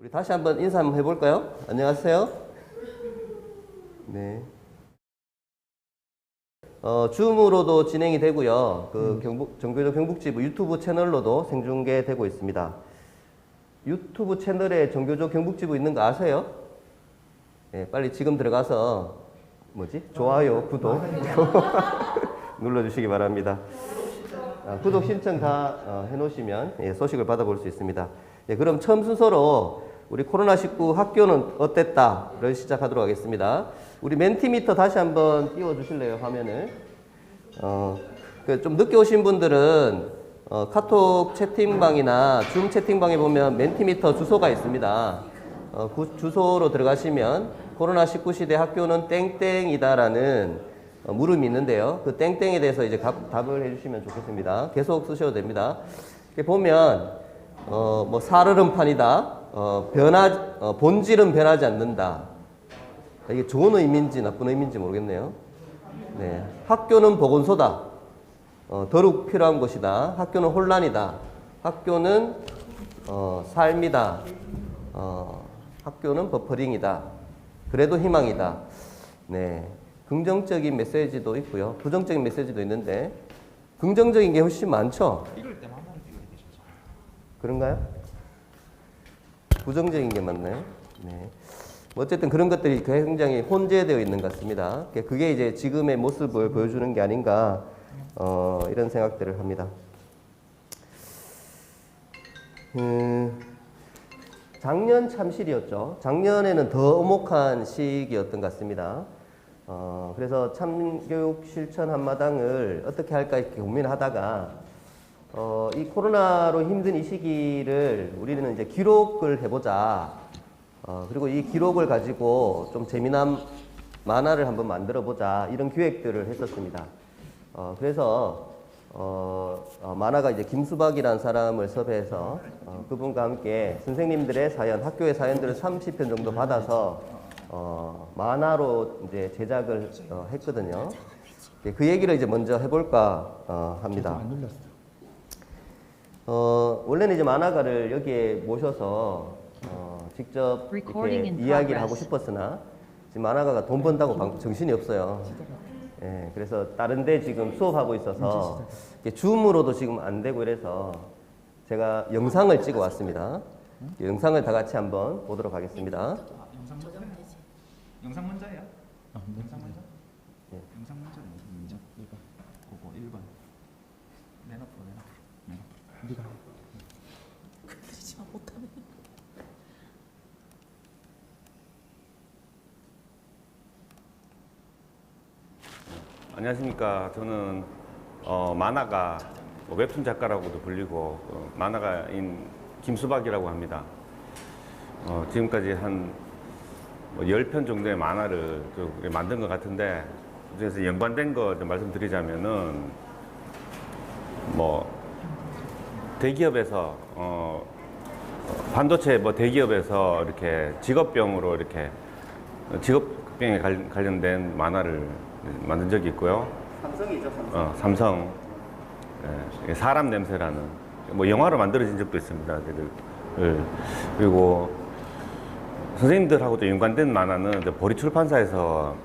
우리 다시 한번 인사 한번 해볼까요? 안녕하세요. 네. 줌으로도 진행이 되고요. 정교조 경북지부 유튜브 채널로도 생중계되고 있습니다. 유튜브 채널에 정교조 경북지부 있는 거 아세요? 네, 빨리 지금 들어가서 좋아요, 구독 눌러주시기 바랍니다. 구독 신청 다 해놓으시면 소식을 받아볼 수 있습니다. 네, 그럼 처음 순서로 우리 코로나19 학교는 어땠다?를 시작하도록 하겠습니다. 우리 멘티미터 다시 한번 띄워주실래요, 화면을? 좀 늦게 오신 분들은 카톡 채팅방이나 줌 채팅방에 보면 멘티미터 주소가 있습니다. 그 주소로 들어가시면 코로나19 시대 학교는 땡땡이다라는 물음이 있는데요. 그 땡땡에 대해서 이제 답을 해주시면 좋겠습니다. 계속 쓰셔도 됩니다. 이렇게 보면 살얼음판이다. 본질은 변하지 않는다. 이게 좋은 의미인지 나쁜 의미인지 모르겠네요. 네. 학교는 보건소다. 더욱 필요한 곳이다. 학교는 혼란이다. 학교는 삶이다. 학교는 버퍼링이다. 그래도 희망이다. 네. 긍정적인 메시지도 있고요. 부정적인 메시지도 있는데 긍정적인 게 훨씬 많죠? 이럴 때만 한번 되셨죠. 그런가요? 부정적인 게 맞나요? 네. 어쨌든 그런 것들이 굉장히 혼재되어 있는 것 같습니다. 그게 이제 지금의 모습을 보여주는 게 아닌가 이런 생각들을 합니다. 작년 참실이었죠. 작년에는 더 엄혹한 시기였던 것 같습니다. 그래서 참교육 실천 한마당을 어떻게 할까 이렇게 고민하다가 이 코로나로 힘든 이 시기를 우리는 이제 기록을 해보자. 그리고 이 기록을 가지고 좀 재미난 만화를 한번 만들어 보자. 이런 기획들을 했었습니다. 그래서 만화가 이제 김수박이라는 사람을 섭외해서 그분과 함께 선생님들의 사연, 학교의 사연들을 30편 정도 받아서 만화로 이제 제작을 했거든요. 그 얘기를 이제 먼저 해볼까 합니다. 원래는 이제 만화가를 여기에 모셔서 직접 이렇게 이야기를 하고 싶었으나 지금 만화가가 돈 번다고 정신이 없어요. 예, 그래서 다른 데 지금 수업하고 있어서 줌으로도 지금 안 되고 이래서 제가 영상을 찍어 왔습니다. 영상을 다 같이 한번 보도록 하겠습니다. 영상 먼저예요? 네. 영상 먼저? 네. 영상 먼저. 이거 그거 1번. 내놔. 네가 그러지만 못하네. 안녕하십니까. 저는 만화가 웹툰 작가라고도 불리고 만화가인 김수박이라고 합니다. 지금까지 한 10편 정도의 만화를 만든 것 같은데 그중에서 연관된 거 좀 말씀드리자면은 대기업에서 반도체 대기업에서 이렇게 직업병으로 이렇게 직업병에 관련된 만화를 만든 적이 있고요. 삼성이죠, 삼성. 삼성. 예, 사람 냄새라는 영화로 만들어진 적도 있습니다. 그리고 선생님들하고도 연관된 만화는 보리 출판사에서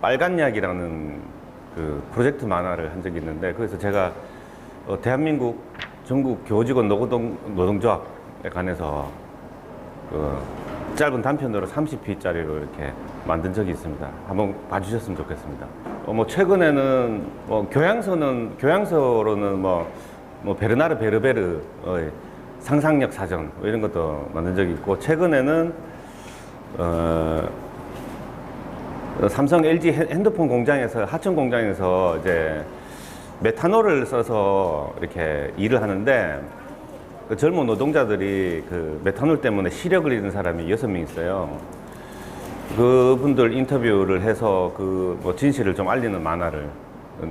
빨간 약이라는 그 프로젝트 만화를 한 적이 있는데 그래서 제가 대한민국 전국 교직원 노동조합에 관해서 짧은 단편으로 30피짜리로 이렇게 만든 적이 있습니다. 한번 봐주셨으면 좋겠습니다. 최근에는 교양서로는 베르나르 베르베르 상상력 사전 이런 것도 만든 적이 있고 최근에는 삼성 LG 핸드폰 공장에서 하청 공장에서 이제 메탄올을 써서 이렇게 일을 하는데 그 젊은 노동자들이 그 메탄올 때문에 시력을 잃은 사람이 6명 있어요. 그분들 인터뷰를 해서 진실을 좀 알리는 만화를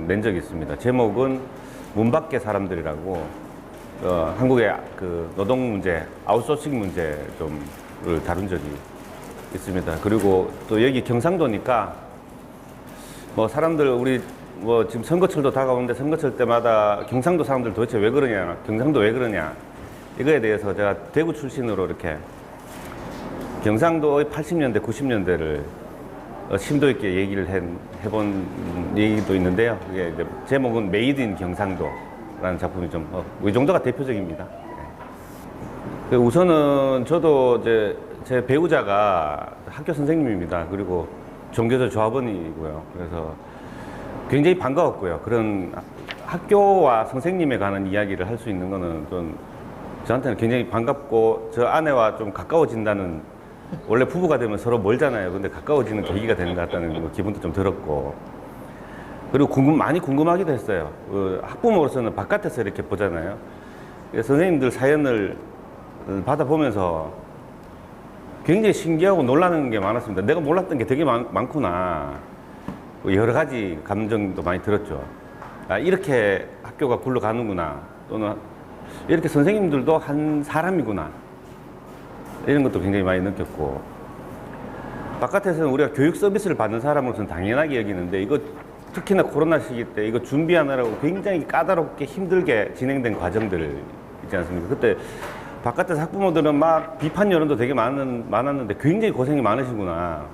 낸 적이 있습니다. 제목은 문 밖의 사람들이라고 한국의 노동 문제, 아웃소싱 문제 좀을 다룬 적이 있습니다. 그리고 또 여기 경상도니까 사람들 우리 지금 선거철도 다가오는데 선거철 때마다 경상도 사람들 도대체 왜 그러냐, 경상도 왜 그러냐 이거에 대해서 제가 대구 출신으로 이렇게 경상도 80년대, 90년대를 심도 있게 얘기를 해본 얘기도 있는데요. 그게 이제 제목은 메이드 인 경상도라는 작품이 좀, 이 정도가 대표적입니다. 네. 우선은 저도 이제 제 배우자가 학교 선생님입니다. 그리고 종교조 조합원이고요. 그래서 굉장히 반가웠고요. 그런 학교와 선생님에 관한 이야기를 할 수 있는 거는 좀 저한테는 굉장히 반갑고 저 아내와 좀 가까워진다는, 원래 부부가 되면 서로 멀잖아요. 근데 가까워지는 계기가 되는 것 같다는 기분도 좀 들었고, 그리고 많이 궁금하기도 했어요. 학부모로서는 바깥에서 이렇게 보잖아요. 선생님들 사연을 받아보면서 굉장히 신기하고 놀라는 게 많았습니다. 내가 몰랐던 게 되게 많구나. 여러 가지 감정도 많이 들었죠. 아, 이렇게 학교가 굴러가는구나. 또는 이렇게 선생님들도 한 사람이구나. 이런 것도 굉장히 많이 느꼈고, 바깥에서는 우리가 교육 서비스를 받는 사람으로서는 당연하게 여기는데, 이거 특히나 코로나 시기 때 이거 준비하느라고 굉장히 까다롭게 힘들게 진행된 과정들 있지 않습니까? 그때 바깥에서 학부모들은 막 비판 여론도 되게 많았는데 굉장히 고생이 많으시구나.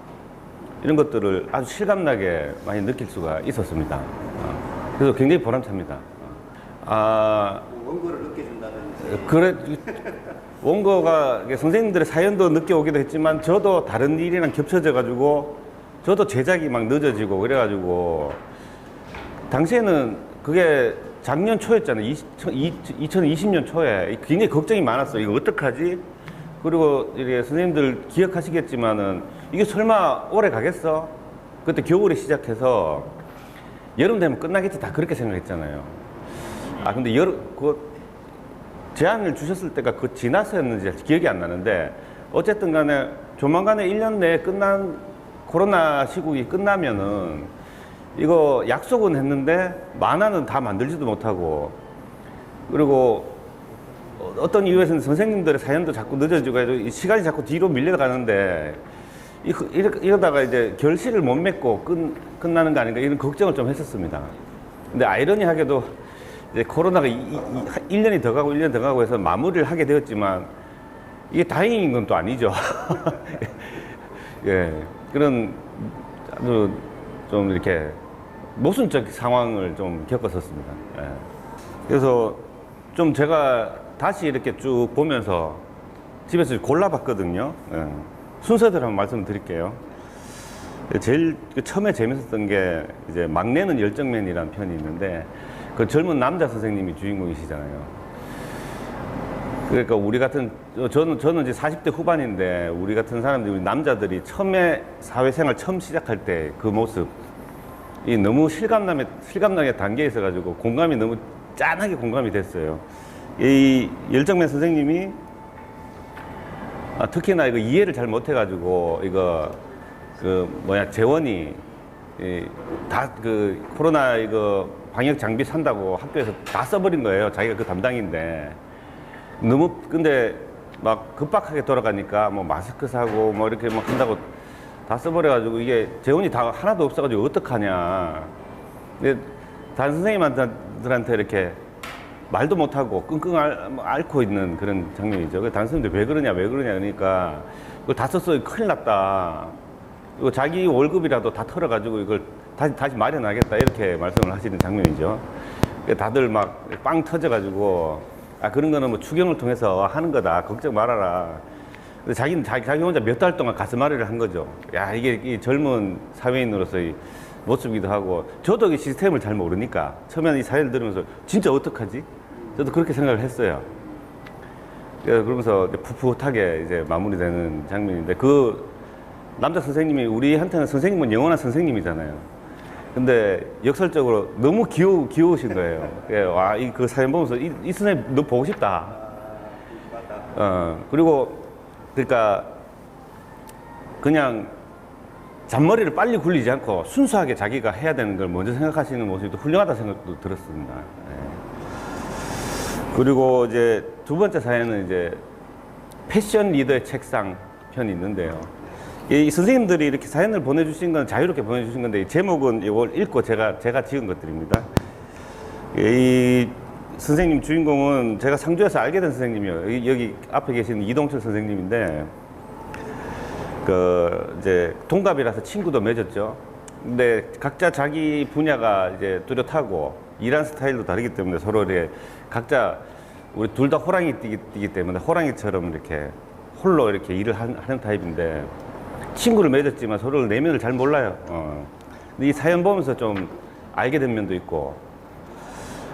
이런 것들을 아주 실감나게 많이 느낄 수가 있었습니다. 그래서 굉장히 보람찹니다. 원고를 느껴준다는. 그래, 원고가 선생님들의 사연도 느껴오기도 했지만 저도 다른 일이랑 겹쳐져가지고 저도 제작이 막 늦어지고 그래가지고, 당시에는 그게 작년 초였잖아요. 2020년 초에 굉장히 걱정이 많았어요. 이거 어떡하지? 그리고 이게 선생님들 기억하시겠지만은 이게 설마 오래 가겠어? 그때 겨울에 시작해서 여름 되면 끝나겠지, 다 그렇게 생각했잖아요. 근데 제안을 주셨을 때가 지나서였는지 기억이 안 나는데, 어쨌든 간에 조만간에 1년 내에 코로나 시국이 끝나면은 이거 약속은 했는데 만화는 다 만들지도 못하고, 그리고 어떤 이유에서는 선생님들의 사연도 자꾸 늦어지고 해도 시간이 자꾸 뒤로 밀려가는데, 이러다가 이제 결실을 못 맺고 끝나는 거 아닌가, 이런 걱정을 좀 했었습니다. 근데 아이러니하게도 이제 코로나가 1년이 더 가고 1년 더 가고 해서 마무리를 하게 되었지만, 이게 다행인 건 또 아니죠. 예, 그런 아주 좀 이렇게 모순적 상황을 좀 겪었었습니다. 예. 그래서 좀 제가 다시 이렇게 쭉 보면서 집에서 골라봤거든요. 예. 순서대로 한번 말씀드릴게요. 제일 처음에 재밌었던 게 이제 막내는 열정맨이라는 편이 있는데, 그 젊은 남자 선생님이 주인공이시잖아요. 그러니까 우리 같은, 저는 이제 40대 후반인데, 우리 같은 사람들이, 남자들이 처음에 사회생활 처음 시작할 때 그 모습, 이 너무 실감나게 담겨 있어가지고 공감이 너무 짠하게 공감이 됐어요. 이 열정맨 선생님이 특히나 이거 이해를 잘 못해가지고, 이거 재원이 다 코로나 이거 방역 장비 산다고 학교에서 다 써버린 거예요. 자기가 그 담당인데. 근데 막 급박하게 돌아가니까 뭐 마스크 사고 뭐 이렇게 막 한다고 다 써버려가지고, 이게 재원이 다 하나도 없어가지고 어떡하냐. 근데 다른 선생님들한테 이렇게 말도 못하고 끙끙 앓고 있는 그런 장면이죠. 다른 선생님들 왜 그러냐 그러니까, 이걸 다 썼어, 큰일 났다. 이거 자기 월급이라도 다 털어가지고 이걸 다시 마련하겠다, 이렇게 말씀을 하시는 장면이죠. 다들 막 빵 터져가지고, 그런 거는 뭐 추경을 통해서 하는 거다, 걱정 말아라. 근데 자기는 자기 혼자 몇 달 동안 가슴앓이를 한 거죠. 야, 이게 이 젊은 사회인으로서의 모습이기도 하고, 저도 이 시스템을 잘 모르니까 처음에는 이 사연을 들으면서 진짜 어떡하지? 저도 그렇게 생각을 했어요. 그러면서 풋풋하게 이제 마무리되는 장면인데, 그 남자 선생님이, 우리한테는 선생님은 영원한 선생님이잖아요. 근데 역설적으로 너무 귀여우신 거예요. 와, 그 사연 보면서 이 선생님 너무 보고 싶다. 그리고 그러니까 그냥 잔머리를 빨리 굴리지 않고 순수하게 자기가 해야 되는 걸 먼저 생각하시는 모습이 훌륭하다 생각도 들었습니다. 그리고 이제 두 번째 사연은 이제 패션 리더의 책상 편이 있는데요. 이 선생님들이 이렇게 사연을 보내주신 건 자유롭게 보내주신 건데, 이 제목은 이걸 읽고 제가 지은 것들입니다. 이 선생님 주인공은 제가 상주에서 알게 된 선생님이에요. 여기 앞에 계신 이동철 선생님인데, 그 이제 동갑이라서 친구도 맺었죠. 근데 각자 자기 분야가 이제 뚜렷하고 일하는 스타일도 다르기 때문에 서로 이렇게 각자 우리 둘 다 호랑이 뛰기 때문에 호랑이처럼 이렇게 홀로 이렇게 일을 하는 타입인데 친구를 맺었지만 서로를 내면을 잘 몰라요. 근데 이 사연 보면서 좀 알게 된 면도 있고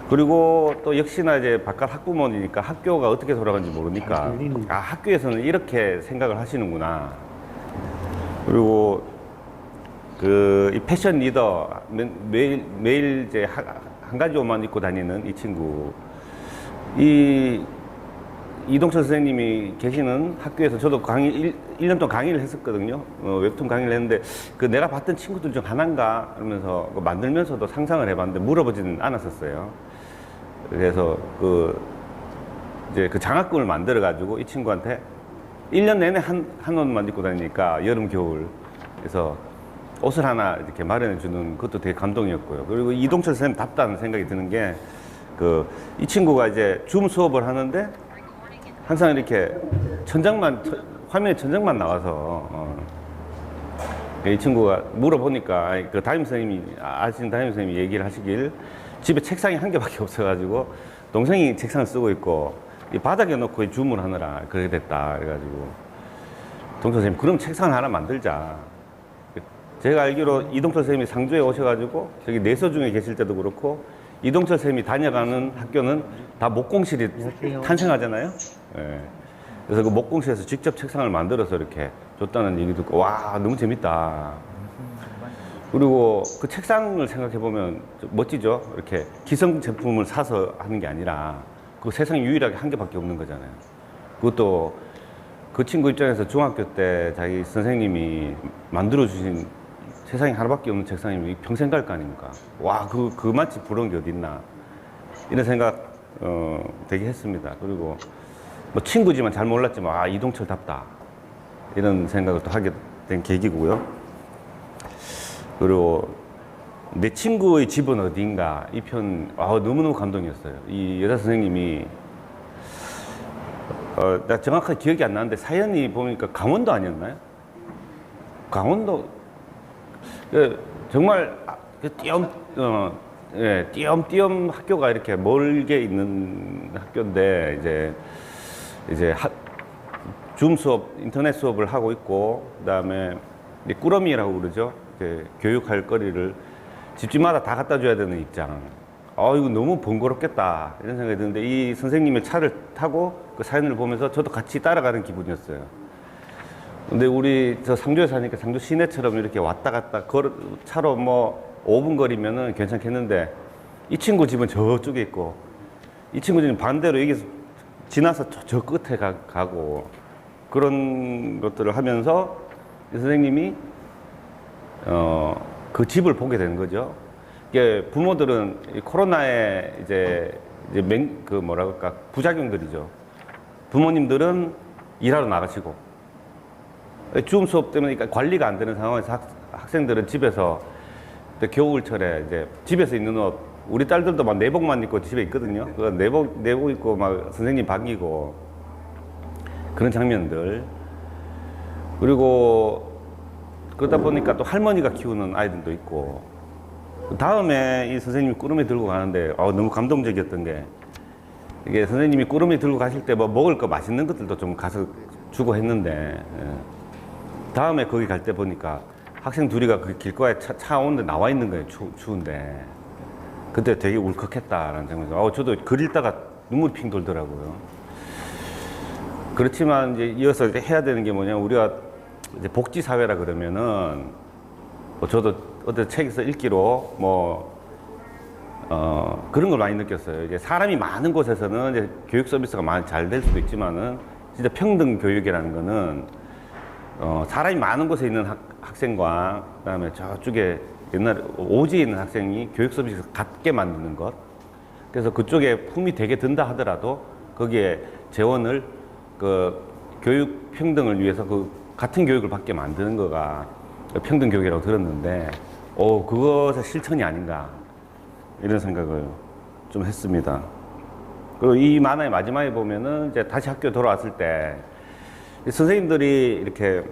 그리고 또 역시나 이제 바깥 학부모니까 학교가 어떻게 돌아가는지 모르니까 아 학교에서는 이렇게 생각을 하시는구나. 그리고 이 패션 리더 매일 이제 한 가지 옷만 입고 다니는 이 친구 이동철 선생님이 계시는 학교에서 저도 1년 동안 강의를 했었거든요. 웹툰 강의를 했는데 그 내가 봤던 친구들 중 하나인가 그러면서 만들면서도 상상을 해봤는데 물어보지는 않았었어요. 그래서 이제 그 장학금을 만들어 가지고 이 친구한테 1년 내내 한 옷만 입고 다니니까 여름 겨울 그래서 옷을 하나 이렇게 마련해 주는 것도 되게 감동이었고요. 그리고 이동철 선생님 답다는 생각이 드는 게 이 친구가 이제 줌 수업을 하는데 항상 이렇게 화면에 천장만 나와서 이 친구가 물어보니까 그 담임 선생님이 아시는 담임 선생님이 얘기를 하시길 집에 책상이 한 개밖에 없어가지고 동생이 책상을 쓰고 있고 이 바닥에 놓고 줌을 하느라 그렇게 됐다 그래가지고 동철 선생님 그럼 책상을 하나 만들자. 제가 알기로 이동철 선생님이 상주에 오셔가지고 저기 내서중에 계실 때도 그렇고 이동철 선생님이 다녀가는 학교는 다 목공실이 탄생하잖아요. 예. 그래서 그 목공실에서 직접 책상을 만들어서 이렇게 줬다는 얘기 듣고 와 너무 재밌다. 그리고 그 책상을 생각해 보면 멋지죠. 이렇게 기성 제품을 사서 하는 게 아니라 그 세상에 유일하게 한 개밖에 없는 거잖아요. 그것도 그 친구 입장에서 중학교 때 자기 선생님이 만들어 주신 세상에 하나밖에 없는 책상이면 평생 갈 거 아닙니까? 와, 그만치 부러운 게 어딨나. 이런 생각, 되게 했습니다. 그리고 뭐 친구지만 잘 몰랐지만, 아, 이동철답다. 이런 생각을 또 하게 된 계기고요. 그리고 내 친구의 집은 어딘가. 이 편, 너무너무 감동이었어요. 이 여자 선생님이, 나 정확하게 기억이 안 나는데 사연이 보니까 강원도 아니었나요? 강원도, 정말 띄엄띄엄 학교가 이렇게 멀게 있는 학교인데 이제 줌 수업, 인터넷 수업을 하고 있고 그다음에 꾸러미라고 그러죠. 교육할 거리를 집집마다 다 갖다 줘야 되는 입장. 이거 너무 번거롭겠다 이런 생각이 드는데 이 선생님의 차를 타고 그 사연을 보면서 저도 같이 따라가는 기분이었어요. 근데 우리 저 상주에 사니까 상주 시내처럼 이렇게 왔다 갔다 차로 뭐 5분 거리면은 괜찮겠는데 이 친구 집은 저쪽에 있고 이 친구 집은 반대로 여기서 지나서 저 끝에 가고 그런 것들을 하면서 이 선생님이 그 집을 보게 되는 거죠. 이게 부모들은 코로나에 이제 그 뭐라 그럴까 부작용들이죠. 부모님들은 일하러 나가시고 줌 수업 때문에 관리가 안 되는 상황에서 학생들은 집에서 겨울철에 이제 집에서 입는 옷 우리 딸들도 막 내복만 입고 집에 있거든요. 그 내복 입고 막 선생님 반기고 그런 장면들. 그리고 그러다 보니까 또 할머니가 키우는 아이들도 있고 다음에 이 선생님이 꾸러미 들고 가는데 너무 감동적이었던 게 이게 선생님이 꾸러미 들고 가실 때 뭐 먹을 거 맛있는 것들도 좀 가서 주고 했는데 다음에 거기 갈 때 보니까 학생 둘이가 그 길가에 차 오는데 나와 있는 거예요. 추운데 그때 되게 울컥했다라는 생각이 저도 글 읽다가 눈물이 핑 돌더라고요. 그렇지만 이제 이어서 해야 되는 게 뭐냐 우리가 이제 복지 사회라 그러면은 저도 어떤 책에서 읽기로 그런 걸 많이 느꼈어요. 이제 사람이 많은 곳에서는 이제 교육 서비스가 많이 잘 될 수도 있지만은 진짜 평등 교육이라는 거는 사람이 많은 곳에 있는 학생과 그다음에 저쪽에 옛날에 오지에 있는 학생이 교육 서비스를 같게 만드는 것. 그래서 그쪽에 품이 되게 든다 하더라도 거기에 재원을 교육 평등을 위해서 같은 교육을 받게 만드는 거가 평등 교육이라고 들었는데, 그것의 실천이 아닌가 이런 생각을 좀 했습니다. 그리고 이 만화의 마지막에 보면은 이제 다시 학교 돌아왔을 때 선생님들이 이렇게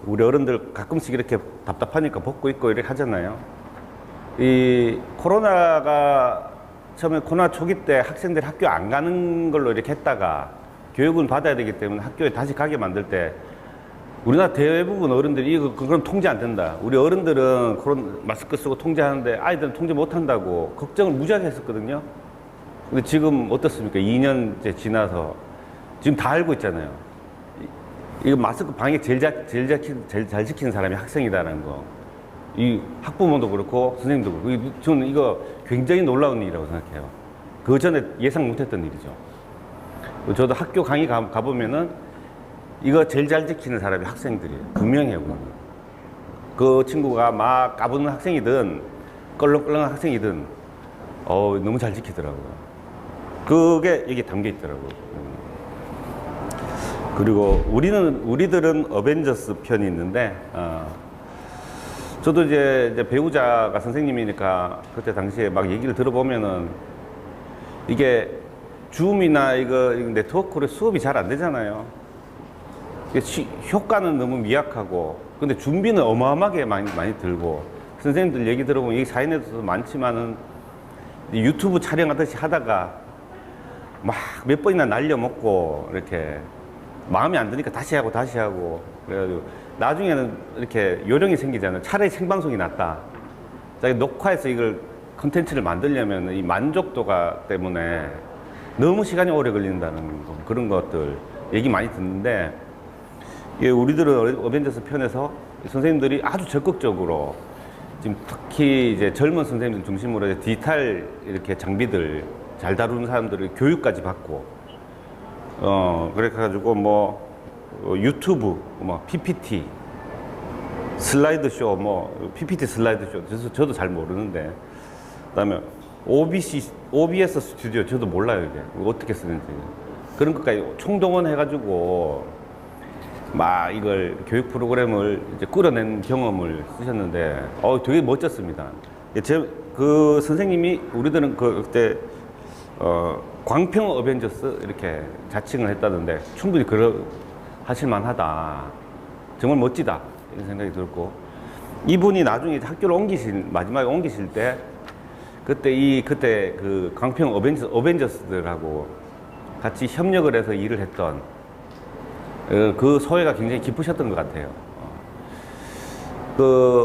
우리 어른들 가끔씩 이렇게 답답하니까 벗고 있고 이렇게 하잖아요. 이 코로나가 처음에 코로나 초기 때 학생들이 학교 안 가는 걸로 이렇게 했다가 교육은 받아야 되기 때문에 학교에 다시 가게 만들 때 우리나라 대부분 어른들이 이거 그건 통제 안 된다. 우리 어른들은 코로나 마스크 쓰고 통제하는데 아이들은 통제 못 한다고 걱정을 무지하게 했었거든요. 근데 지금 어떻습니까? 2년째 지나서 지금 다 알고 있잖아요. 이거 마스크 방역 제일 잘 지키는 사람이 학생이다라는 거. 이 학부모도 그렇고 선생님도 그렇고 저는 이거 굉장히 놀라운 일이라고 생각해요. 그 전에 예상 못했던 일이죠. 저도 학교 강의 가보면은 이거 제일 잘 지키는 사람이 학생들이에요. 분명해요. 그 친구가 막 까부는 학생이든 껄렁껄렁한 학생이든 너무 잘 지키더라고요. 그게 여기 담겨 있더라고요. 그리고 우리들은 어벤져스 편이 있는데 저도 이제 배우자가 선생님이니까 그때 당시에 막 얘기를 들어보면은 이게 줌이나 이거 네트워크로 수업이 잘 안 되잖아요. 효과는 너무 미약하고 근데 준비는 어마어마하게 많이 들고 선생님들 얘기 들어보면 여기 사인회도 많지만은 유튜브 촬영하듯이 하다가 막 몇 번이나 날려먹고 이렇게 마음에 안 드니까 다시 하고 그래가지고 나중에는 이렇게 요령이 생기잖아요. 차라리 생방송이 낫다. 자기 녹화해서 이걸 컨텐츠를 만들려면 이 만족도가 때문에 너무 시간이 오래 걸린다는 거, 그런 것들 얘기 많이 듣는데 우리들은 어벤져스 편에서 선생님들이 아주 적극적으로 지금 특히 이제 젊은 선생님들 중심으로 이제 디지털 이렇게 장비들 잘 다루는 사람들을 교육까지 받고 그래가지고 뭐 유튜브 뭐 PPT 슬라이드 쇼 PPT 슬라이드 쇼 그래서 저도 잘 모르는데 그다음에 OBS 스튜디오 저도 몰라요 이게 어떻게 쓰는지 그런 것까지 총동원 해가지고 막 이걸 교육 프로그램을 이제 끌어낸 경험을 쓰셨는데 되게 멋졌습니다. 그 선생님이 우리들은 그때 광평 어벤져스 이렇게 자칭을 했다던데 충분히 하실 만하다. 정말 멋지다 이런 생각이 들었고 이분이 나중에 학교를 마지막에 옮기실 때 그때 그 광평 어벤져스들하고 같이 협력을 해서 일을 했던 그 소회가 굉장히 기쁘셨던 것 같아요.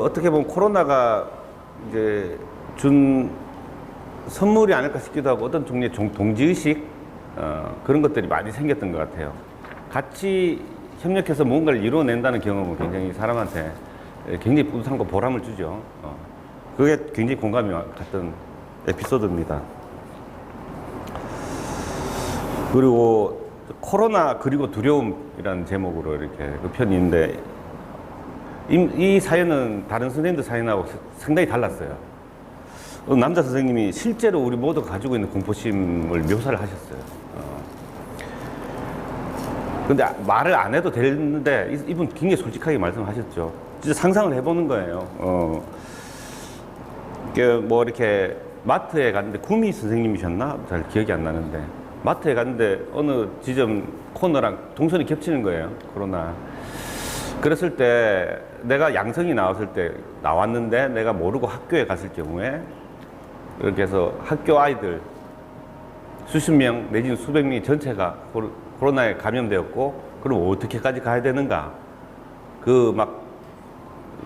어떻게 보면 코로나가 이제 준 선물이 아닐까 싶기도 하고 어떤 종류의 동지의식 그런 것들이 많이 생겼던 것 같아요. 같이 협력해서 뭔가를 이루어낸다는 경험은 굉장히 사람한테 굉장히 뿌듯함과 보람을 주죠. 그게 굉장히 공감이 갔던 에피소드입니다. 그리고 코로나 그리고 두려움이라는 제목으로 이렇게 그 편이 있는데 이 사연은 다른 선생님들 사연하고 상당히 달랐어요. 남자 선생님이 실제로 우리 모두가 가지고 있는 공포심을 묘사를 하셨어요. 근데 말을 안 해도 되는데 이분 굉장히 솔직하게 말씀하셨죠. 진짜 상상을 해보는 거예요. 뭐 이렇게 마트에 갔는데 구미 선생님이셨나? 잘 기억이 안 나는데 마트에 갔는데 어느 지점 코너랑 동선이 겹치는 거예요. 코로나. 그랬을 때 내가 양성이 나왔는데 내가 모르고 학교에 갔을 경우에 이렇게 해서 학교 아이들 수십 명 내지는 수백 명이 전체가 코로나에 감염되었고 그럼 어떻게까지 가야 되는가 그 막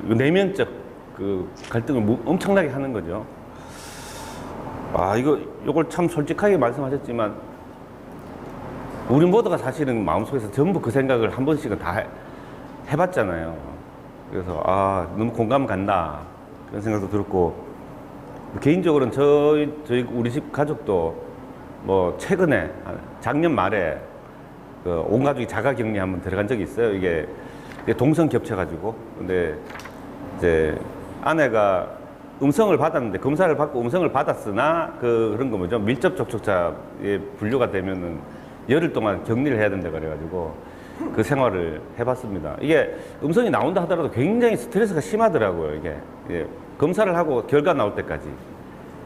내면적 그 갈등을 엄청나게 하는 거죠. 이걸 참 솔직하게 말씀하셨지만 우리 모두가 사실은 마음속에서 전부 그 생각을 한 번씩은 다 해봤잖아요. 그래서 너무 공감 간다 그런 생각도 들었고 개인적으로는 우리 집 가족도 뭐 최근에 작년 말에 온 가족이 자가격리 한번 들어간 적이 있어요. 이게 동선 겹쳐가지고 근데 이제 아내가 음성을 받았는데 검사를 받고 음성을 받았으나 그런 거 뭐죠 밀접 접촉자에 분류가 되면은 열흘 동안 격리를 해야 된다 그래가지고 그 생활을 해봤습니다. 이게 음성이 나온다 하더라도 굉장히 스트레스가 심하더라고요. 이게 검사를 하고 결과 나올 때까지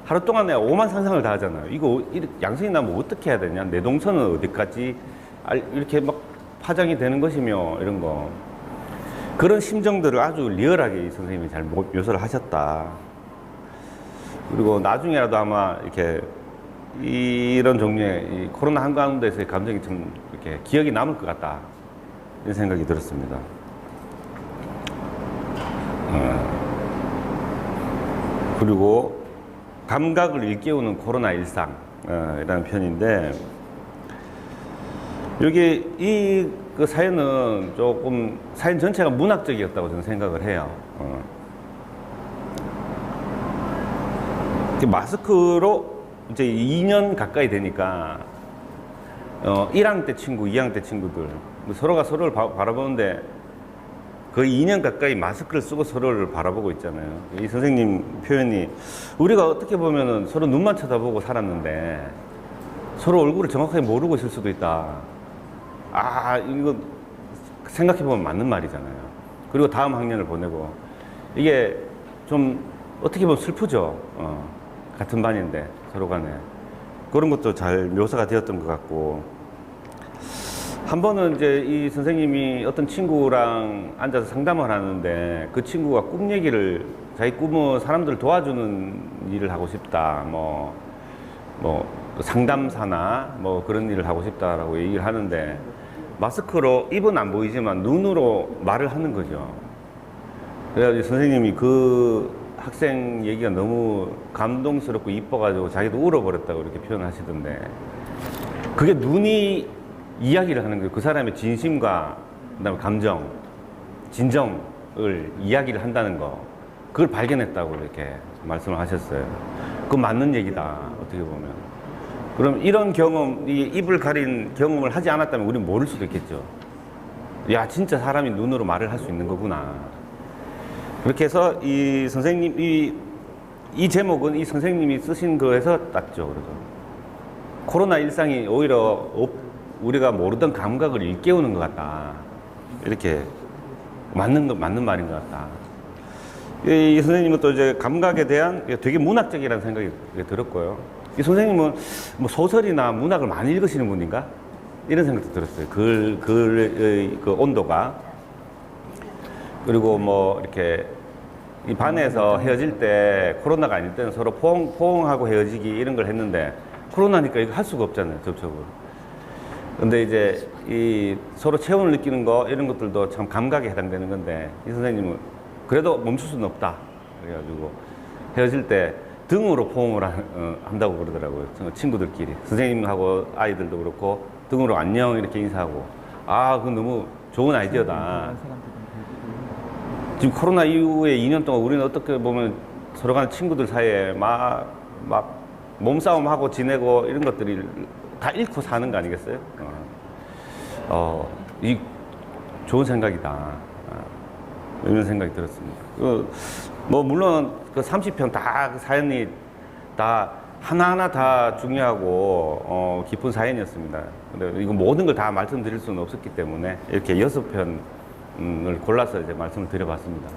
하루 동안 내가 오만 상상을 다 하잖아요. 이거 양성이 나면 어떻게 해야 되냐? 내 동선은 어디까지 이렇게 막 파장이 되는 것이며 이런 거. 그런 심정들을 아주 리얼하게 이 선생님이 잘 묘사를 하셨다. 그리고 나중에라도 아마 이렇게 이런 종류의 이 코로나 한가운데서의 감정이 좀 이렇게 기억이 남을 것 같다. 이런 생각이 들었습니다. 그리고 감각을 일깨우는 코로나 일상 이라는 편인데, 여기 그 사연은 조금 사연 전체가 문학적이었다고 저는 생각을 해요. 마스크로 이제 2년 가까이 되니까 1학년 때 친구, 2학년 때 친구들 서로가 서로를 바라보는데 거의 2년 가까이 마스크를 쓰고 서로를 바라보고 있잖아요. 이 선생님 표현이 우리가 어떻게 보면은 서로 눈만 쳐다보고 살았는데 서로 얼굴을 정확하게 모르고 있을 수도 있다. 아, 이거 생각해보면 맞는 말이잖아요. 그리고 다음 학년을 보내고 이게 좀 어떻게 보면 슬프죠. 같은 반인데 서로 간에 그런 것도 잘 묘사가 되었던 것 같고, 한 번은 이제 이 선생님이 어떤 친구랑 앉아서 상담을 하는데 그 친구가 꿈 얘기를, 자기 꿈은 사람들을 도와주는 일을 하고 싶다, 뭐 상담사나 뭐 그런 일을 하고 싶다라고 얘기를 하는데 마스크로 입은 안 보이지만 눈으로 말을 하는 거죠. 그래가지고 선생님이 그 학생 얘기가 너무 감동스럽고 이뻐가지고 자기도 울어버렸다고 이렇게 표현하시던데, 그게 눈이 이야기를 하는 거예요. 그 사람의 진심과 그다음에 감정, 진정을 이야기를 한다는 거, 그걸 발견했다고 이렇게 말씀을 하셨어요. 그건 맞는 얘기다, 어떻게 보면. 그럼 이런 경험, 이 입을 가린 경험을 하지 않았다면 우리는 모를 수도 있겠죠. 야, 진짜 사람이 눈으로 말을 할 수 있는 거구나. 그렇게 해서 이 선생님, 이 제목은 이 선생님이 쓰신 거에서 땄죠. 그래서 코로나 일상이 오히려 우리가 모르던 감각을 일깨우는 것 같다. 이렇게 맞는 말인 것 같다. 이 선생님은 또 이제 감각에 대한 되게 문학적이라는 생각이 들었고요. 이 선생님은 뭐 소설이나 문학을 많이 읽으시는 분인가? 이런 생각도 들었어요. 그 온도가. 그리고 뭐 이렇게 이 반에서 헤어질 때 코로나가 아닐 때는 서로 포옹하고 헤어지기 이런 걸 했는데 코로나니까 이거 할 수가 없잖아요, 접촉을. 근데 이제 이 서로 체온을 느끼는 거 이런 것들도 참 감각에 해당되는 건데 이 선생님은 그래도 멈출 수는 없다. 그래가지고 헤어질 때 등으로 포옹을 한다고 그러더라고요. 친구들끼리. 선생님하고 아이들도 그렇고 등으로 안녕 이렇게 인사하고. 아, 그건 너무 좋은 아이디어다. 지금 코로나 이후에 2년 동안 우리는 어떻게 보면 서로 간 친구들 사이에 막 몸싸움하고 지내고 이런 것들이 다 잃고 사는 거 아니겠어요? 이 좋은 생각이다. 이런 생각이 들었습니다. 뭐 물론 그 30편 다 그 사연이 다 하나하나 다 중요하고 깊은 사연이었습니다. 근데 이거 모든 걸 다 말씀드릴 수는 없었기 때문에 이렇게 6편을 골라서 이제 말씀을 드려봤습니다.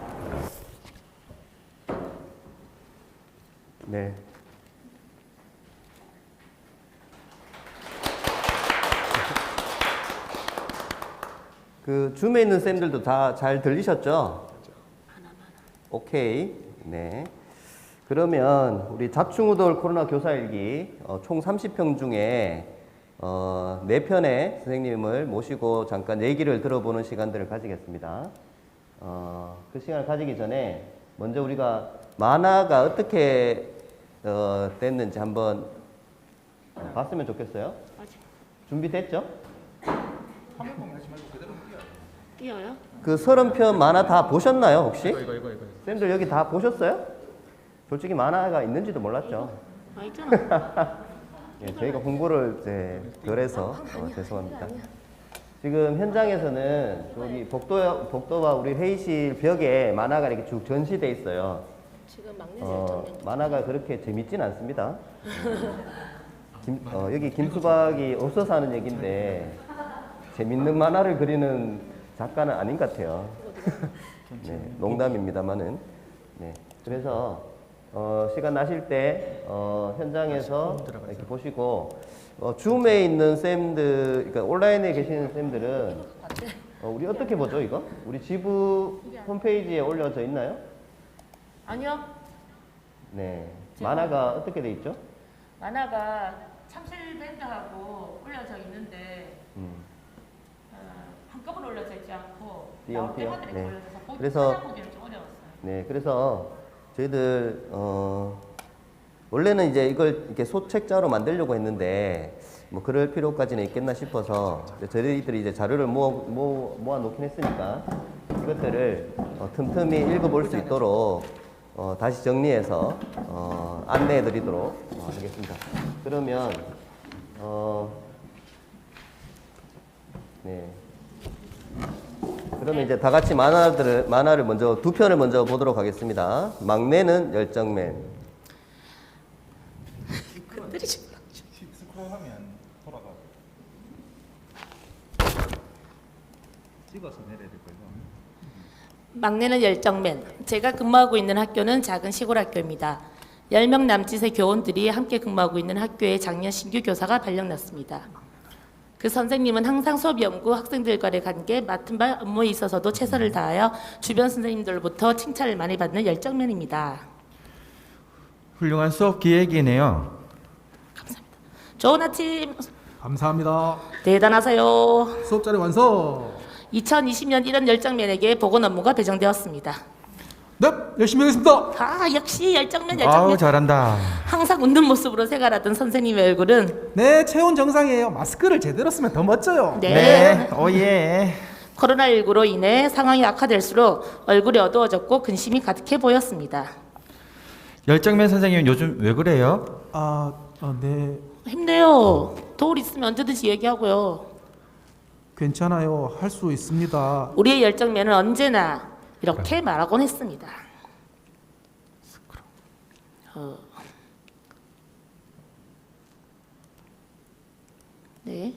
네. 그 줌에 있는 쌤들도 다 잘 들리셨죠? 오케이. 네. 그러면 우리 자충우돌 코로나 교사일기 총 30편 중에 4편의 선생님을 모시고 잠깐 얘기를 들어보는 시간들을 가지겠습니다. 그 시간을 가지기 전에 먼저 우리가 만화가 어떻게 됐는지 한번 봤으면 좋겠어요. 준비됐죠? 뛰어요? 그 30편 만화 다 보셨나요, 혹시? 이거. 쌤들 여기 다 보셨어요? 솔직히 만화가 있는지도 몰랐죠. 아 있잖아. 예, 저희가 홍보를 이제 덜 해서 죄송합니다. 지금 현장에서는 저기 복도와 우리 회의실 벽에 만화가 이렇게 쭉 전시돼 있어요. 지금 막내 쌤 만화가 그렇게 재밌진 않습니다. 여기 김수박이 없어서 하는 얘기인데 재밌는 만화를 그리는 작가는 아닌 것 같아요. 네, 농담입니다만은. 네, 그래서 시간 나실 때 현장에서 이렇게 보시고 줌에 있는 쌤들, 그러니까 온라인에 계시는 쌤들은 우리 어떻게 보죠, 이거? 우리 지부 홈페이지에 올려져 있나요? 아니요. 네. 제가- 만화가 어떻게 돼 있죠? 만화가 참실 밴드하고 올려져 있는데 음. 한꺼번에 올려져 있지 않고 띄엄띄엄? 나올 때마다 이렇게 네. 올려져서 그래서- 찾아보기는 좀 어려웠어요. 네, 그래서 저희들 원래는 이제 이걸 이렇게 소책자로 만들려고 했는데 뭐 그럴 필요까지는 있겠나 싶어서 저희들이 이제 자료를 모아 놓긴 했으니까 이것들을 틈틈이 읽어볼 수 있도록 다시 정리해서 안내해드리도록 하겠습니다. 그러면 네. 그러면 이제 다 같이 만화를 먼저 두 편을 먼저 보도록 하겠습니다. 막내는 열정맨. 건드리지 마. 스크롤하면 돌아가. 찍어서 내려야 될 거예요. 막내는 열정맨. 제가 근무하고 있는 학교는 작은 시골 학교입니다. 10명 남짓의 교원들이 함께 근무하고 있는 학교에 작년 신규 교사가 발령났습니다. 그 선생님은 항상 수업 연구 학생들과의 관계, 맡은 바 업무에 있어서도 최선을 다하여 주변 선생님들로부터 칭찬을 많이 받는 열정맨입니다. 훌륭한 수업 기획이네요. 좋은 아침. 감사합니다. 대단하세요. 수업 자료 완성. 2020년 1월 열정맨에게 보건 업무가 배정되었습니다. 네, 열심히 하겠습니다. 역시 열정맨 아우 열정맨. 잘한다. 항상 웃는 모습으로 생활하던 선생님의 얼굴은 네, 체온 정상이에요. 마스크를 제대로 쓰면 더 멋져요. 네. 오예. 코로나19로 인해 상황이 악화될수록 얼굴이 어두워졌고 근심이 가득해 보였습니다. 열정맨 선생님 요즘 왜 그래요? 네, 힘내요. 도울 있으면 언제든지 얘기하고요. 괜찮아요. 할 수 있습니다. 우리의 열정맨은 언제나 이렇게 말하곤 했습니다. 네.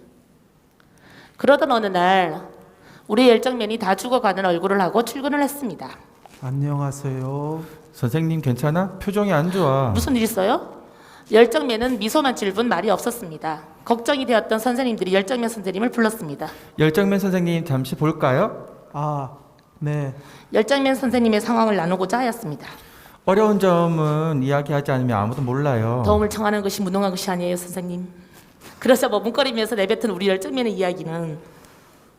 그러던 어느 날 우리의 열정맨이 다 죽어가는 얼굴을 하고 출근을 했습니다. 안녕하세요. 선생님 괜찮아? 표정이 안 좋아. 무슨 일 있어요? 열정맨은 미소만 질분 말이 없었습니다. 걱정이 되었던 선생님들이 열정맨 선생님을 불렀습니다. 열정맨 선생님 잠시 볼까요? 네. 열정맨 선생님의 상황을 나누고자 하였습니다. 어려운 점은 이야기하지 않으면 아무도 몰라요. 도움을 청하는 것이 무능한 것이 아니에요, 선생님. 그래서 머뭇거리면서 내뱉은 우리 열정맨의 이야기는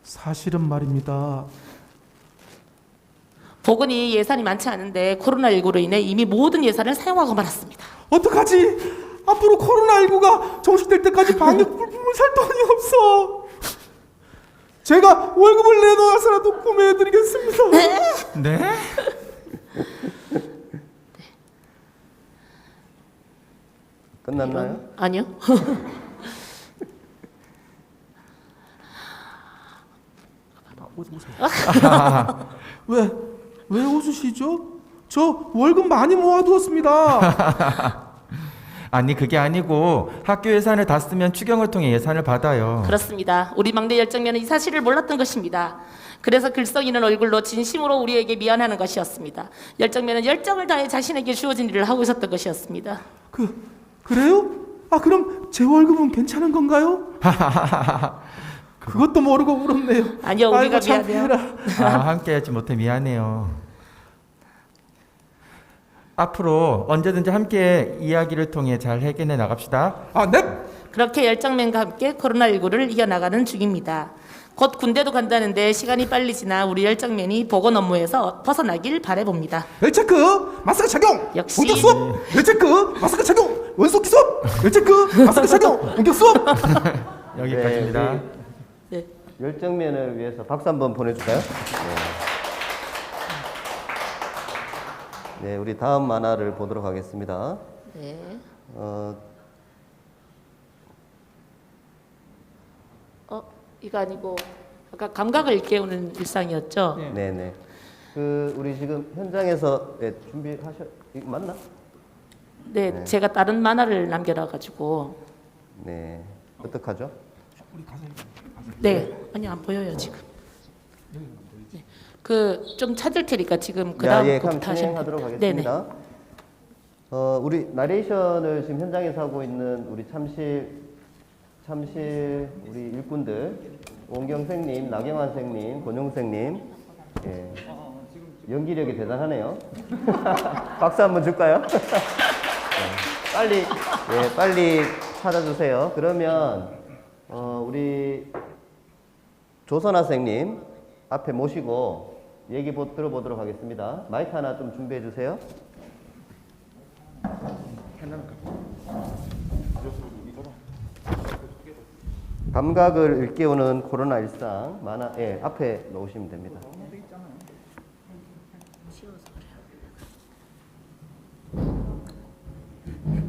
사실은 말입니다. 보건이 예산이 많지 않은데 코로나19로 인해 이미 모든 예산을 사용하고 말았습니다. 어떡하지? 앞으로 코로나19가 종식될 때까지 방역 물품을 살 돈이 없어. 제가 월급을 내놓아서라도 구매해드리겠습니다. 네? 끝났나요? 아니요. 왜 웃으시죠? 저 월급 많이 모아두었습니다. 아니 그게 아니고 학교 예산을 다 쓰면 추경을 통해 예산을 받아요. 그렇습니다. 우리 막내 열정맨은 이 사실을 몰랐던 것입니다. 그래서 글썽 이는 얼굴로 진심으로 우리에게 미안하는 것이었습니다. 열정맨은 열정을 다해 자신에게 주어진 일을 하고 있었던 것이었습니다. 그래요? 그럼 제 월급은 괜찮은 건가요? 그것도 모르고 울었네요. 아니요, 우리가 아이고, 참 미안해요. 피해라. 함께하지 못해 미안해요. 앞으로 언제든지 함께 이야기를 통해 잘 해결해 나갑시다. 네. 그렇게 열정맨과 함께 코로나19를 이겨나가는 중입니다. 곧 군대도 간다는데 시간이 빨리 지나 우리 열정맨이 보건 업무에서 벗어나길 바라봅니다. 열체크 마스크 착용. 역시. 원격 수업. 열체크 마스크 착용. 원속기 수업. 열체크 마스크 착용. 원격 수업. 여기까지입니다. 네. 열정맨을 위해서 박수 한번 보내줄까요? 네, 우리 다음 만화를 보도록 하겠습니다. 네. 이거 아니고 아까 감각을 일깨우는 일상이었죠? 네, 네. 우리 지금 현장에서 이거 맞나? 네, 제가 다른 만화를 남겨놔가지고. 네, 어떡하죠? 네, 아니 안 보여요 지금. 네. 좀 찾을 테니까 지금 그 예, 다음 그럼 거부터 하시면 진행하도록 돼요. 네네. 하겠습니다. 우리 나레이션을 지금 현장에서 하고 있는 우리 참실 우리 일꾼들 원경생님, 나경환 선생님, 권용생님. 예. 연기력이 대단하네요. 박수 한번 줄까요? 네. 빨리 찾아주세요. 그러면 우리 조선아 선생님 앞에 모시고 얘기 들어보도록 하겠습니다. 마이크 하나 좀 준비해 주세요. 감각을 일깨우는 코로나 일상 만화 앞에 놓으시면 됩니다.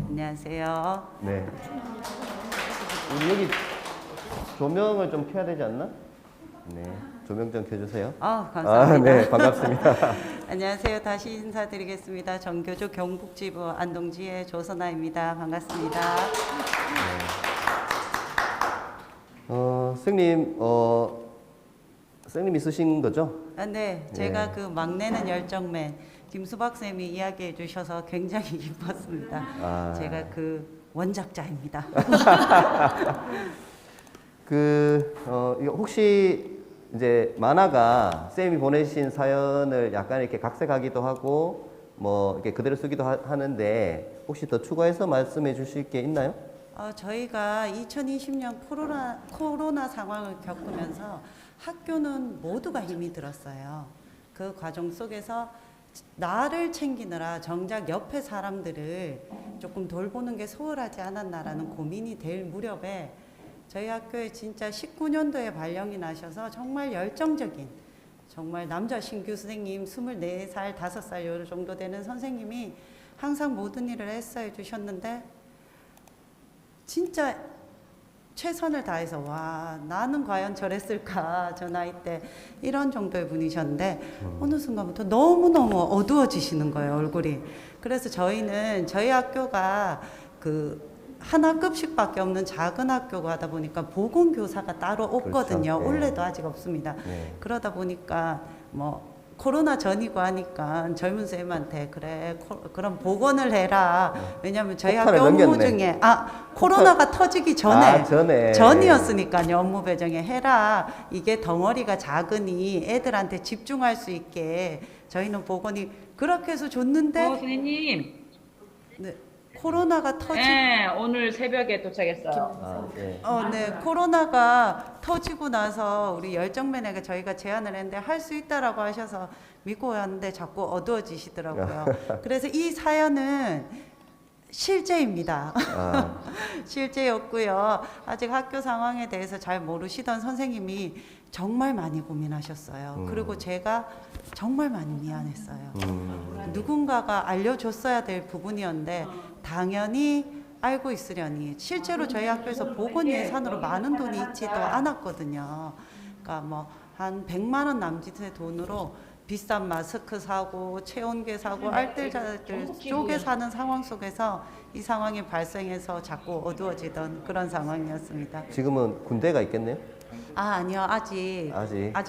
안녕하세요. 네. 우리 여기 조명을 좀 켜야 되지 않나? 네. 조명 좀 켜주세요. 감사합니다. 네, 반갑습니다. 안녕하세요. 다시 인사드리겠습니다. 정교조 경북지부 안동지의 조선아입니다. 반갑습니다. 선생님, 선생님이 쓰신 거죠? 네, 제가 그 막내는 열정맨 김수박 쌤이 이야기해 주셔서 굉장히 기뻤습니다. 제가 그 원작자입니다. 이거 혹시 이제 만화가 쌤이 보내신 사연을 약간 이렇게 각색하기도 하고 뭐 이렇게 그대로 쓰기도 하는데 혹시 더 추가해서 말씀해 주실 게 있나요? 저희가 2020년 코로나 상황을 겪으면서 학교는 모두가 힘이 들었어요. 그 과정 속에서 나를 챙기느라 정작 옆에 사람들을 조금 돌보는 게 소홀하지 않았나라는 고민이 될 무렵에 저희 학교에 진짜 19년도에 발령이 나셔서 정말 열정적인 정말 남자 신규 선생님 24살, 5살 요 정도 되는 선생님이 항상 모든 일을 애써해 주셨는데 진짜 최선을 다해서 와 나는 과연 저랬을까 저 나이 때 이런 정도의 분이셨는데 어느 순간부터 너무너무 어두워지시는 거예요 얼굴이. 그래서 저희는 저희 학교가 그 하나급씩밖에 없는 작은 학교가 하다 보니까 보건교사가 따로 없거든요. 그렇죠. 네. 올해도 아직 없습니다. 네. 그러다 보니까 뭐 코로나 전이고 하니까 젊은 쌤한테 그래 그럼 복원을 해라. 왜냐하면 저희 학교 폭탄을 업무 넘겼네. 중에 코로나가 터지기 전에 전에. 전이었으니까요. 업무 배정에 해라. 이게 덩어리가 작으니 애들한테 집중할 수 있게 저희는 복원이 그렇게 해서 줬는데 선생님. 네, 코로나가 네, 오늘 새벽에 도착했어요. 네. 네, 코로나가 터지고 나서 우리 열정맨에게 저희가 제안을 했는데 할 수 있다라고 하셔서 믿고 왔는데 자꾸 어두워지시더라고요. 그래서 이 사연은 실제입니다. 실제였고요. 아직 학교 상황에 대해서 잘 모르시던 선생님이 정말 많이 고민하셨어요. 그리고 제가 정말 많이 미안했어요. 누군가가 알려줬어야 될 부분이었는데 당연히 알고 있으려니 실제로 저희 학교에서 보건 예산으로 많은 돈이 있지도 않았거든요. 그러니까 뭐 한 100만 원 남짓의 돈으로 비싼 마스크 사고 체온계 사고 알뜰자들 쪼개 사는 상황 속에서 이 상황이 발생해서 자꾸 어두워지던 그런 상황이었습니다. 지금은 군대가 있겠네요? 아니요. 아직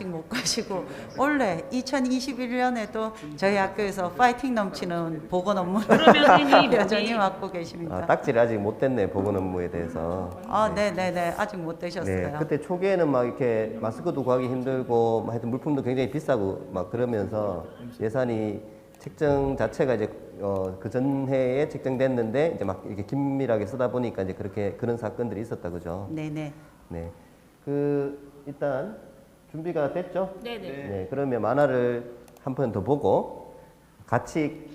못 가시고 원래 2021년에도 저희 학교에서 파이팅 넘치는 보건 업무를 그러면 선생님, 여전히 맡고 계십니다. 딱지를 아직 못 뗐네, 보건 업무에 대해서. 네네네. 아직 못 되셨어요. 네, 그때 초기에는 막 이렇게 마스크도 구하기 힘들고, 하여튼 물품도 굉장히 비싸고 막 그러면서 예산이 책정 자체가 이제 그 전해에 책정됐는데 이제 막 이렇게 긴밀하게 쓰다 보니까 이제 그런 사건들이 있었다, 그죠? 네네. 네. 일단 준비가 됐죠? 네네. 네, 그러면 만화를 한 편 더 보고 같이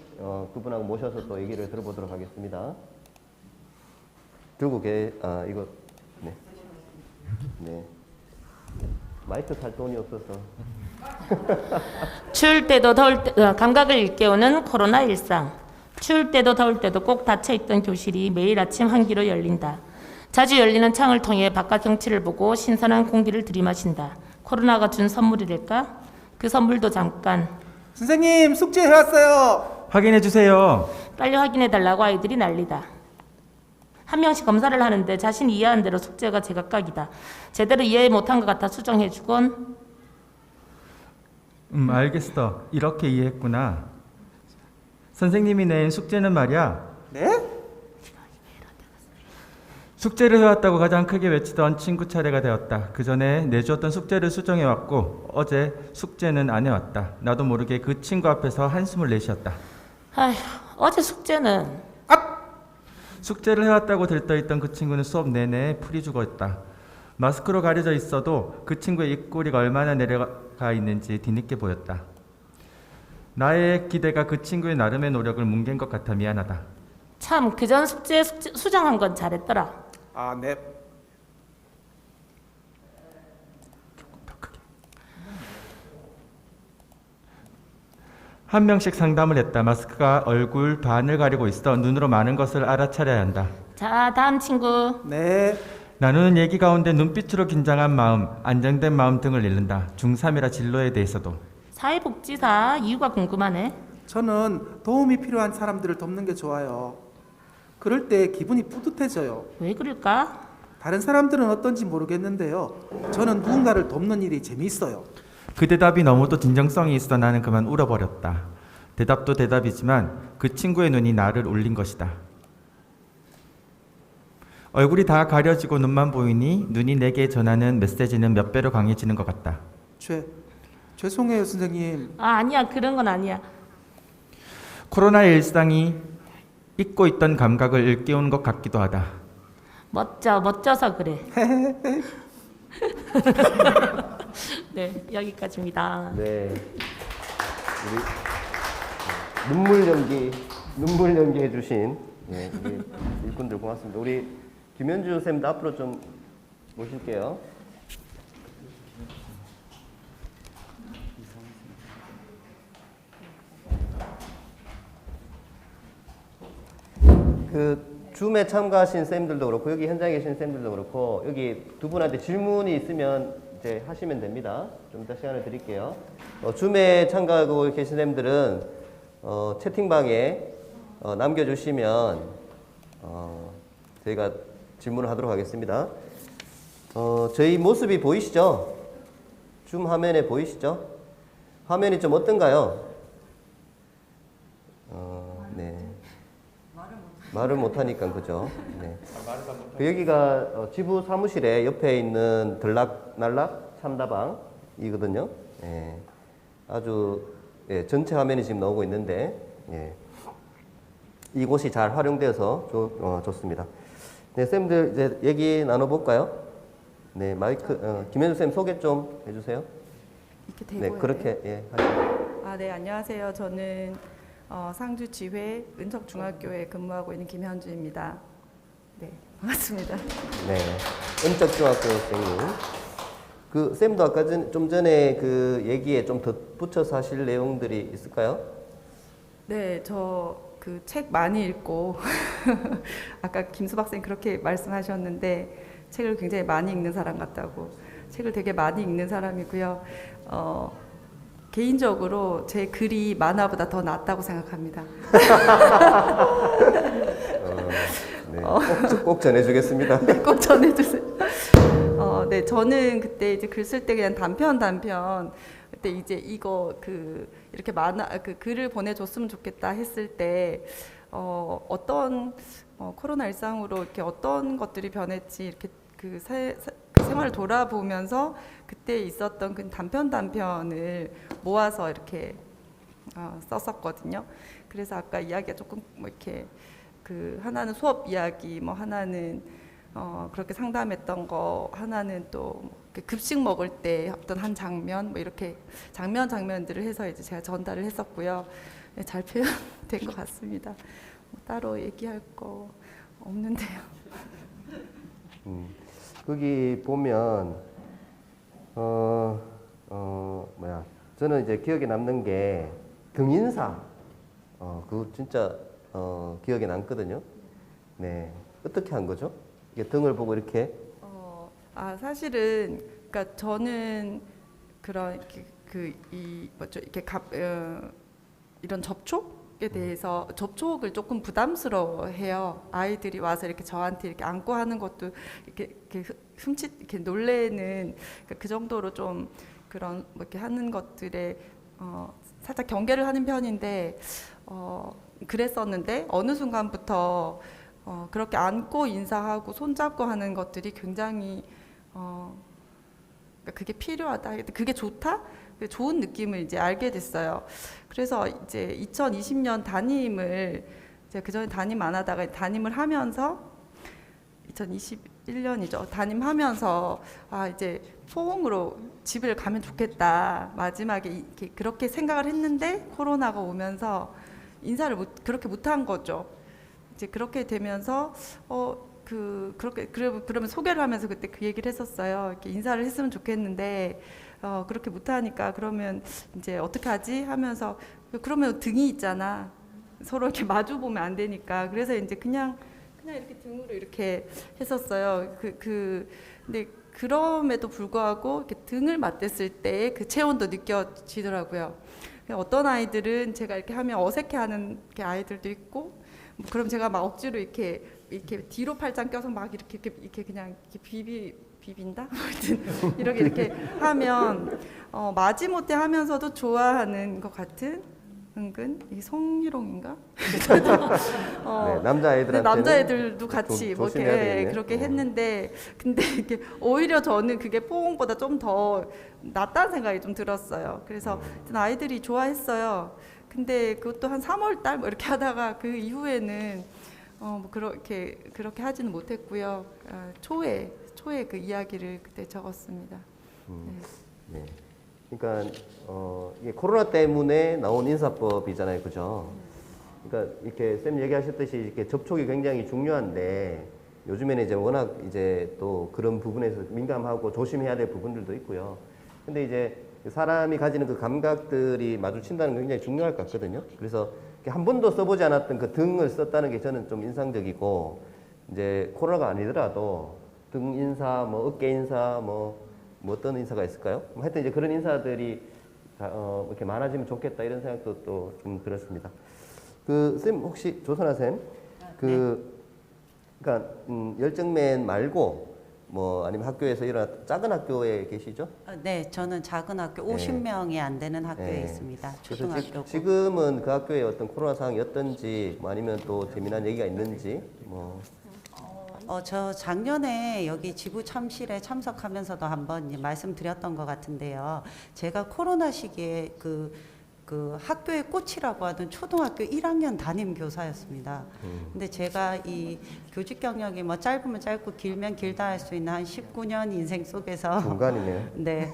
그분하고 모셔서 또 얘기를 들어보도록 하겠습니다. 들고 이거 네. 마이크 살 돈이 없어서. 추울 때도 더울 때 감각을 일깨우는 코로나 일상. 추울 때도 더울 때도 꼭 닫혀있던 교실이 매일 아침 한기로 열린다. 자주 열리는 창을 통해 바깥 경치를 보고 신선한 공기를 들이마신다. 코로나가 준 선물이랄까? 그 선물도 잠깐. 선생님 숙제 해왔어요. 확인해 주세요. 빨리 확인해달라고 아이들이 난리다. 한 명씩 검사를 하는데 자신이 이해한 대로 숙제가 제각각이다. 제대로 이해 못한 것 같아 수정해주곤. 알겠어. 이렇게 이해했구나. 선생님이 낸 숙제는 말이야. 네? 숙제를 해왔다고 가장 크게 외치던 친구 차례가 되었다. 그 전에 내주었던 숙제를 수정해왔고 어제 숙제는 안 해왔다. 나도 모르게 그 친구 앞에서 한숨을 내쉬었다. 아휴, 어제 숙제는 숙제를 해왔다고 들떠있던 그 친구는 수업 내내 풀이 죽어있다. 마스크로 가려져 있어도 그 친구의 입꼬리가 얼마나 내려가 있는지 뒤늦게 보였다. 나의 기대가 그 친구의 나름의 노력을 뭉갠 것 같아 미안하다. 참 그전 숙제 수정한 건 잘했더라. 아, 네. 한 명씩 상담을 했다. 마스크가 얼굴 반을 가리고 있어 눈으로 많은 것을 알아차려야 한다. 자, 다음 친구. 네. 나누는 얘기 가운데 눈빛으로 긴장한 마음, 안정된 마음 등을 잃는다. 중3이라 진로에 대해서도. 사회복지사 이유가 궁금하네. 저는 도움이 필요한 사람들을 돕는 게 좋아요. 그럴 때 기분이 뿌듯해져요. 왜 그럴까? 다른 사람들은 어떤지 모르겠는데요. 저는 누군가를 돕는 일이 재미있어요. 그 대답이 너무도 진정성이 있어 나는 그만 울어버렸다. 대답도 대답이지만 그 친구의 눈이 나를 울린 것이다. 얼굴이 다 가려지고 눈만 보이니 눈이 내게 전하는 메시지는 몇 배로 강해지는 것 같다. 죄송해요, 선생님. 아니야, 그런 건 아니야. 코로나의 일상이 잊고 있던 감각을 일깨우는 것 같기도 하다. 멋져서 그래. 네, 여기까지입니다. 네. 우리 눈물 연기 해주신 예, 우리 일꾼들 고맙습니다. 우리 김현주 쌤도 앞으로 좀 모실게요. 그 줌에 참가하신 쌤들도 그렇고 여기 현장에 계신 쌤들도 그렇고 여기 두 분한테 질문이 있으면 이제 하시면 됩니다. 좀 이따 시간을 드릴게요. 줌에 참가하고 계신 쌤들은 채팅방에 남겨주시면 저희가 질문을 하도록 하겠습니다. 저희 모습이 보이시죠? 줌 화면에 보이시죠? 화면이 좀 어떤가요? 네. 말을 못하니까 그죠? 네. 여기가 지부 사무실에 옆에 있는 들락날락 참다방이거든요. 예. 아주 예, 전체 화면이 지금 나오고 있는데 예. 이곳이 잘 활용되어서 좋습니다. 네, 쌤들 이제 얘기 나눠볼까요? 네, 마이크 김현주 쌤 소개 좀 해주세요. 이렇게 되고 네, 그렇게 예, 하시죠. 네, 안녕하세요. 저는 상주 지회 은척중학교에 근무하고 있는 김현주입니다. 네, 반갑습니다. 네, 은척중학교 쌤님. 그 쌤도 아까 좀 전에 그 얘기에 좀 덧붙여서 하실 내용들이 있을까요? 네, 저 그 책 많이 읽고 아까 김수박 쌤 그렇게 말씀하셨는데 책을 굉장히 많이 읽는 사람 같다고. 책을 되게 많이 읽는 사람이고요. 개인적으로 제 글이 만화보다 더 낫다고 생각합니다. 네, 꼭 전해주겠습니다. 네, 꼭 전해주세요. 네, 저는 그때 이제 글 쓸 때 그냥 단편 그때 이제 이거 이렇게 글을 보내줬으면 좋겠다 했을 때 어떤 코로나 일상으로 이렇게 어떤 것들이 변했지 이렇게 그 생활을 돌아보면서 그때 있었던 그 단편을 모아서 이렇게 썼었거든요. 그래서 아까 이야기가 조금 뭐 이렇게 하나는 수업 이야기, 뭐 하나는 그렇게 상담했던 거, 하나는 또 급식 먹을 때 어떤 한 장면, 뭐 이렇게 장면들을 해서 이제 제가 전달을 했었고요. 네, 잘 표현된 것 같습니다. 뭐 따로 얘기할 거 없는데요. 거기 보면 저는 이제 기억에 남는 게 등인사 그거 진짜 기억에 남거든요. 네, 어떻게 한 거죠? 이게 등을 보고 이렇게 사실은 그러니까 저는 그런 이런 접촉에 대해서 접촉을 조금 부담스러워해요. 아이들이 와서 이렇게 저한테 이렇게 안고 하는 것도 이렇게 이렇게 놀래는 그 정도로 좀 그런 뭐 이렇게 하는 것들에 살짝 경계를 하는 편인데 그랬었는데 어느 순간부터 그렇게 안고 인사하고 손잡고 하는 것들이 굉장히 그러니까 그게 필요하다, 그게 좋다, 그게 좋은 느낌을 이제 알게 됐어요. 그래서 이제 2020년 담임을 제가 그 전에 담임 안 하다가 담임을 하면서 2021년이죠. 담임하면서 이제 포옹으로 집을 가면 좋겠다. 마지막에 이렇게 그렇게 생각을 했는데 코로나가 오면서 인사를 그렇게 못한 거죠. 이제 그렇게 되면서 그러면 소개를 하면서 그때 그 얘기를 했었어요. 이렇게 인사를 했으면 좋겠는데 그렇게 못하니까 그러면 이제 어떻게 하지 하면서 그러면 등이 있잖아. 서로 이렇게 마주 보면 안 되니까 그래서 이제 그냥 이렇게 등으로 이렇게 했었어요. 근데 그럼에도 불구하고 이렇게 등을 맞댔을 때 그 체온도 느껴지더라고요. 어떤 아이들은 제가 이렇게 하면 어색해하는 아이들도 있고, 그럼 제가 막 억지로 이렇게 뒤로 팔짱 껴서 막 이렇게 그냥 이렇게 비빈다? 이렇게 하면 마지못해 하면서도 좋아하는 것 같은 은근 이 성희롱인가? 네, 남자애들한테는 남자애들도 같이 좀 뭐 조심해야 이렇게 되겠네요. 그렇게 했는데 근데 이게 오히려 저는 그게 포옹보다 좀 더 낫다는 생각이 좀 들었어요. 그래서 아이들이 좋아했어요. 근데 그것도 한 3월 달 뭐 이렇게 하다가 그 이후에는 뭐 그렇게 하지는 못했고요. 초에 그 이야기를 그때 적었습니다. 네. 그러니까 이게 코로나 때문에 나온 인사법이잖아요, 그죠? 그러니까 이렇게 쌤 얘기하셨듯이 이렇게 접촉이 굉장히 중요한데 요즘에는 이제 워낙 이제 또 그런 부분에서 민감하고 조심해야 될 부분들도 있고요. 근데 이제 사람이 가지는 그 감각들이 마주친다는 게 굉장히 중요할 것 같거든요. 그래서 한 번도 써보지 않았던 그 등을 썼다는 게 저는 좀 인상적이고, 이제 코로나가 아니더라도 등 인사, 뭐 어깨 인사, 뭐 어떤 인사가 있을까요? 하여튼 이제 그런 인사들이 이렇게 많아지면 좋겠다 이런 생각도 또 좀 들었습니다. 쌤 혹시 조선아 쌤, 그러니까 열정맨 말고 뭐 아니면 학교에서 이런 작은 학교에 계시죠? 네, 저는 작은 학교 50명이 안 되는 학교에 있습니다. 그래서 초등학교고. 지금은 그 학교의 어떤 코로나 상황이 어떤지, 뭐 아니면 또 재미난 얘기가 있는지 뭐. 저 작년에 여기 지부 참실에 참석하면서도 한번 말씀드렸던 것 같은데요. 제가 코로나 시기에 그 학교의 꽃이라고 하던 초등학교 1학년 담임 교사였습니다. 근데 제가 이 교직 경력이 뭐 짧으면 짧고 길면 길다 할 수 있는 한 19년 인생 속에서 중간이네요. 네.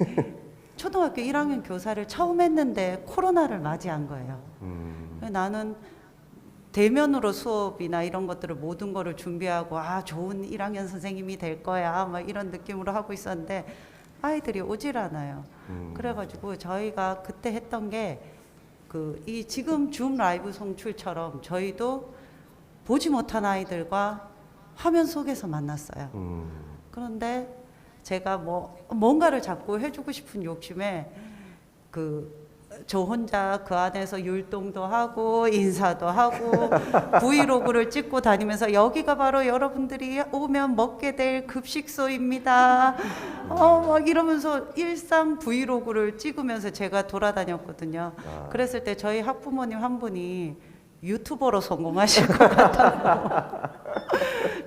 초등학교 1학년 교사를 처음 했는데 코로나를 맞이한 거예요. 나는 대면으로 수업이나 이런 것들을 모든 거를 준비하고 좋은 1학년 선생님이 될 거야 막 이런 느낌으로 하고 있었는데 아이들이 오질 않아요. 그래가지고 저희가 그때 했던 게 이 지금 줌 라이브 송출처럼 저희도 보지 못한 아이들과 화면 속에서 만났어요. 그런데 제가 뭔가를 자꾸 해주고 싶은 욕심에 저 혼자 그 안에서 율동도 하고 인사도 하고 브이로그를 찍고 다니면서 여기가 바로 여러분들이 오면 먹게 될 급식소입니다. 막 이러면서 일상 브이로그를 찍으면서 제가 돌아다녔거든요. 그랬을 때 저희 학부모님 한 분이 유튜버로 성공하실 것 같다고.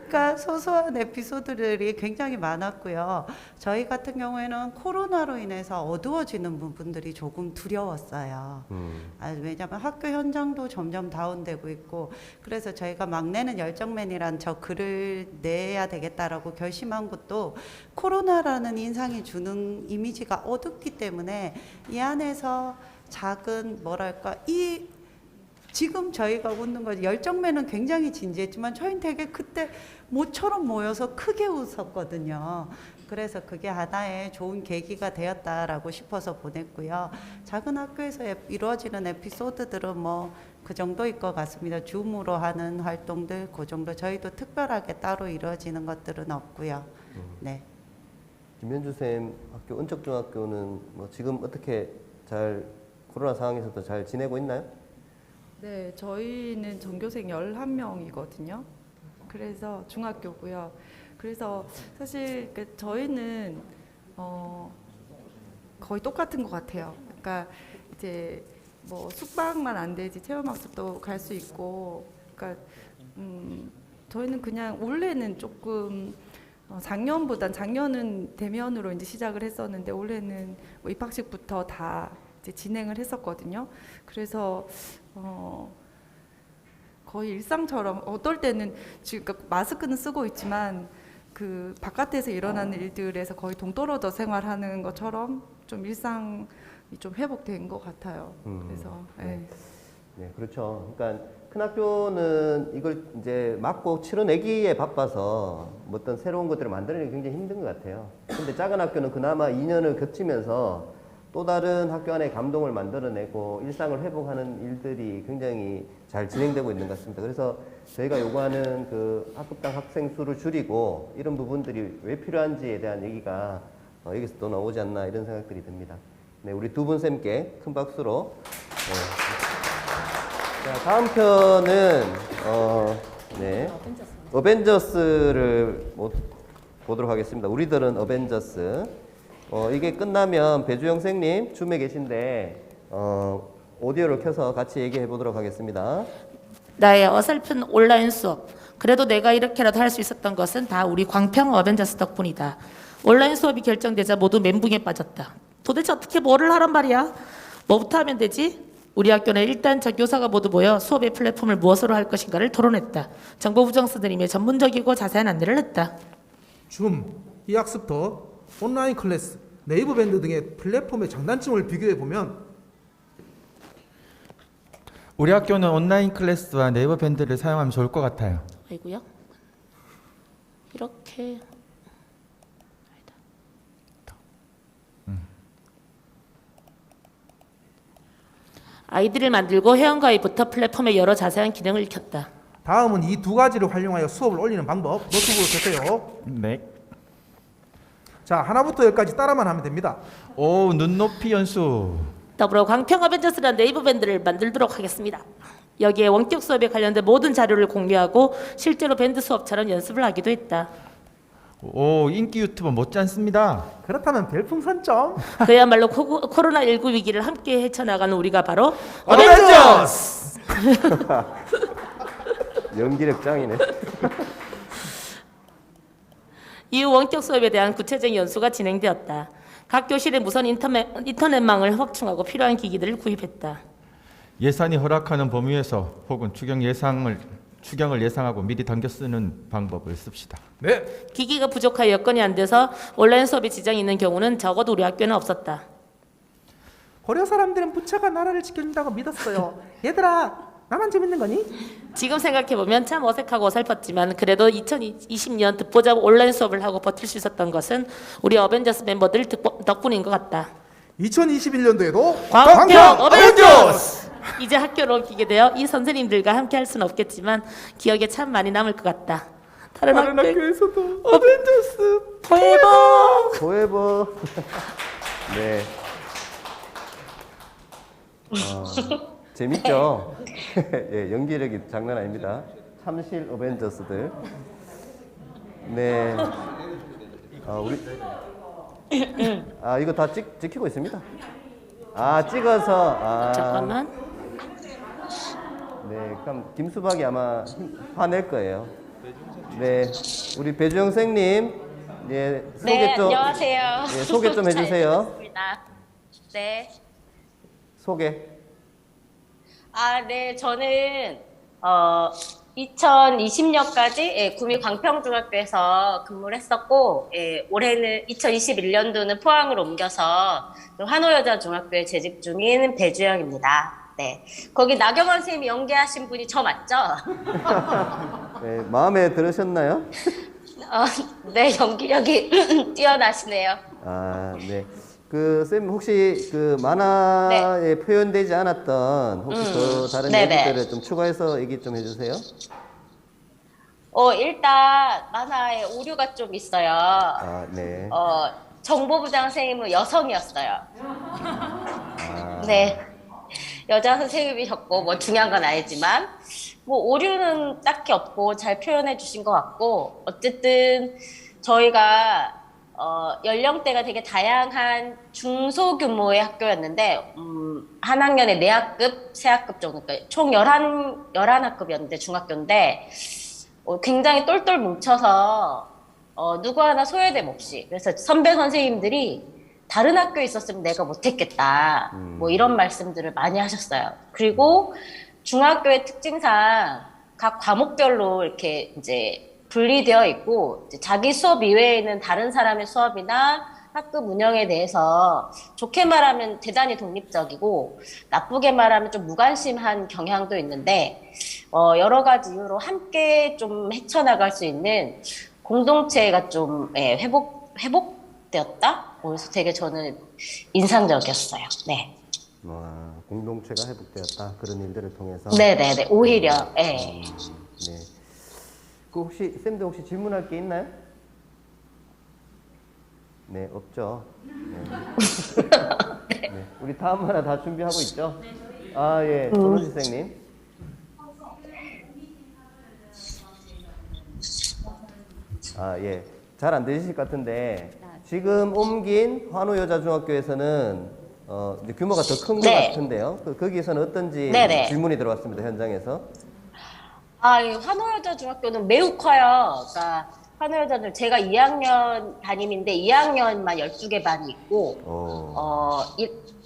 그러니까 소소한 에피소드들이 굉장히 많았고요. 저희 같은 경우에는 코로나로 인해서 어두워지는 부분들이 조금 두려웠어요. 왜냐하면 학교 현장도 점점 다운되고 있고, 그래서 저희가 막내는 열정맨이란 저 글을 내야 되겠다라고 결심한 것도 코로나라는 인상이 주는 이미지가 어둡기 때문에 이 안에서 작은 지금 저희가 웃는 거 열정맨은 굉장히 진지했지만 저희는 되게 그때 모처럼 모여서 크게 웃었거든요. 그래서 그게 하나의 좋은 계기가 되었다라고 싶어서 보냈고요. 작은 학교에서 이루어지는 에피소드들은 그 정도일 것 같습니다. 줌으로 하는 활동들 그 정도. 저희도 특별하게 따로 이루어지는 것들은 없고요. 네. 김현주 쌤 학교 은척중학교는 지금 어떻게 잘 코로나 상황에서도 잘 지내고 있나요? 네, 저희는 전교생 11명이거든요. 그래서 중학교고요. 그래서 사실 저희는 거의 똑같은 것 같아요. 그러니까 이제 숙박만 안 되지 체험학습도 갈 수 있고, 그러니까 저희는 그냥 원래는 조금 작년은 대면으로 이제 시작을 했었는데 올해는 뭐 입학식부터 다 이제 진행을 했었거든요. 그래서 거의 일상처럼 어떨 때는 지금 그러니까 마스크는 쓰고 있지만 그 바깥에서 일어나는 일들에서 거의 동떨어져 생활하는 것처럼 좀 일상이 좀 회복된 것 같아요. 그래서 네. 네, 그렇죠. 그러니까 큰 학교는 이걸 이제 맞고 치러내기에 바빠서 뭐 어떤 새로운 것들을 만들어내기 굉장히 힘든 것 같아요. 근데 작은 학교는 그나마 2년을 거치면서 또 다른 학교 안에 감동을 만들어내고 일상을 회복하는 일들이 굉장히 잘 진행되고 있는 것 같습니다. 그래서 저희가 요구하는 그 학급당 학생 수를 줄이고 이런 부분들이 왜 필요한지에 대한 얘기가 여기서 또 나오지 않나 이런 생각들이 듭니다. 네, 우리 두 분 쌤께 큰 박수로. 자, 다음 편은 네, 어벤져스를 보도록 하겠습니다. 우리들은 어벤져스. 이게 끝나면 배주영 선생님 줌에 계신데 오디오를 켜서 같이 얘기해 보도록 하겠습니다. 나의 어설픈 온라인 수업. 그래도 내가 이렇게라도 할 수 있었던 것은 다 우리 광평 어벤져스 덕분이다. 온라인 수업이 결정되자 모두 멘붕에 빠졌다. 도대체 어떻게 뭐를 하란 말이야? 뭐부터 하면 되지? 우리 학교는 일단 저 교사가 모두 모여 수업의 플랫폼을 무엇으로 할 것인가를 토론했다. 정보부정 선생님의 전문적이고 자세한 안내를 했다. 줌, 이학습터, 온라인 클래스, 네이버 밴드 등의 플랫폼의 장단점을 비교해 보면 우리 학교는 온라인 클래스와 네이버 밴드를 사용하면 좋을 것 같아요. 아이고요. 이렇게 아이디를 만들고 회원가입부터 플랫폼의 여러 자세한 기능을 익혔다. 다음은 이 두 가지를 활용하여 수업을 올리는 방법 노트북으로 쓰세요. 네. 자, 하나부터 열까지 따라만 하면 됩니다. 오, 눈높이 연수. 더불어 광평 어벤져스라는 네이버 밴드를 만들도록 하겠습니다. 여기에 원격 수업에 관련된 모든 자료를 공유하고 실제로 밴드 수업처럼 연습을 하기도 했다. 오, 인기 유튜버 못지않습니다. 그렇다면 별풍선 점. 그야말로 코로나19 위기를 함께 헤쳐나가는 우리가 바로 어벤져스! 연기력 짱이네. 이후 원격 수업에 대한 구체적인 연수가 진행되었다. 각 교실에 무선 인터넷망을 확충하고 필요한 기기들을 구입했다. 예산이 허락하는 범위에서 혹은 추경을 예상하고 미리 당겨 쓰는 방법을 씁시다. 네. 기기가 부족하여 여건이 안 돼서 온라인 수업에 지장이 있는 경우는 적어도 우리 학교는 없었다. 고려 사람들은 부처가 나라를 지켜준다고 믿었어요. 얘들아, 나만 재밌는 거니? 지금 생각해보면 참 어색하고 어설펐지만 그래도 2020년 듣보잡 온라인 수업을 하고 버틸 수 있었던 것은 우리 어벤져스 멤버들 덕분인 것 같다. 2021년도에도 광평 어벤져스! 이제 학교로 옮기게 되어 이 선생님들과 함께 할 수는 없겠지만 기억에 참 많이 남을 것 같다. 다른 학교에서도 어벤져스 포에버! 포에버. 네. 재밌죠? 예, 연기력이 장난 아닙니다. 참실 어벤져스들. 네. 이거 다 찍히고 있습니다. 찍어서. 잠깐만. 네, 그럼 김수박이 아마 화낼 거예요. 네, 우리 배주영 선생님, 예, 소개 좀. 안녕하세요. 예, 소개 좀 해주세요. 네. 소개. 네, 저는 2020년까지 구미 광평중학교에서 근무를 했었고, 올해는 2021년도는 포항으로 옮겨서 한호여자중학교에 재직 중인 배주영입니다. 네, 거기 나경원 선생님이 연기하신 분이 저 맞죠? 네, 마음에 들으셨나요? 네, 연기력이 뛰어나시네요. 네. 쌤 혹시 그 만화에 표현되지 않았던 혹시 더 다른 얘기들을 좀 추가해서 얘기 좀 해주세요. 일단 만화에 오류가 좀 있어요. 네. 정보부장 선생님은 여성이었어요. 네. 여자 선생님이셨고 뭐 중요한 건 아니지만 뭐 오류는 딱히 없고 잘 표현해 주신 것 같고 어쨌든 저희가 연령대가 되게 다양한 중소규모의 학교였는데 한 학년에 4학급, 3학급 정도, 그러니까 총 11학급이었는데 중학교인데 굉장히 똘똘 뭉쳐서 누구 하나 소외됨 없이, 그래서 선배 선생님들이 다른 학교에 있었으면 내가 못했겠다, 뭐 이런 말씀들을 많이 하셨어요. 그리고 중학교의 특징상 각 과목별로 이렇게 이제 분리되어 있고, 이제 자기 수업 이외에는 다른 사람의 수업이나 학급 운영에 대해서 좋게 말하면 대단히 독립적이고 나쁘게 말하면 좀 무관심한 경향도 있는데, 여러 가지 이유로 함께 좀 헤쳐나갈 수 있는 공동체가 좀 회복되었다? 그래서 되게 저는 인상적이었어요. 네. 와, 공동체가 회복되었다. 그런 일들을 통해서. 네네네. 오히려. 네. 네. 그 혹시 쌤들 혹시 질문할 게 있나요? 네, 없죠. 네. 네. 우리 다음 하나 다 준비하고 있죠? 아, 예. 손호지 선생님. 아, 예. 잘 안 들리실 것 같은데 지금 옮긴 환호여자중학교에서는 이제 규모가 더 큰 것 네. 같은데요. 거기에서는 어떤지 네네. 질문이 들어왔습니다. 현장에서. 이 환호여자중학교는 매우 커요. 그러니까 환호여자들 제가 2학년 담임인데 2학년만 12개 반이 있고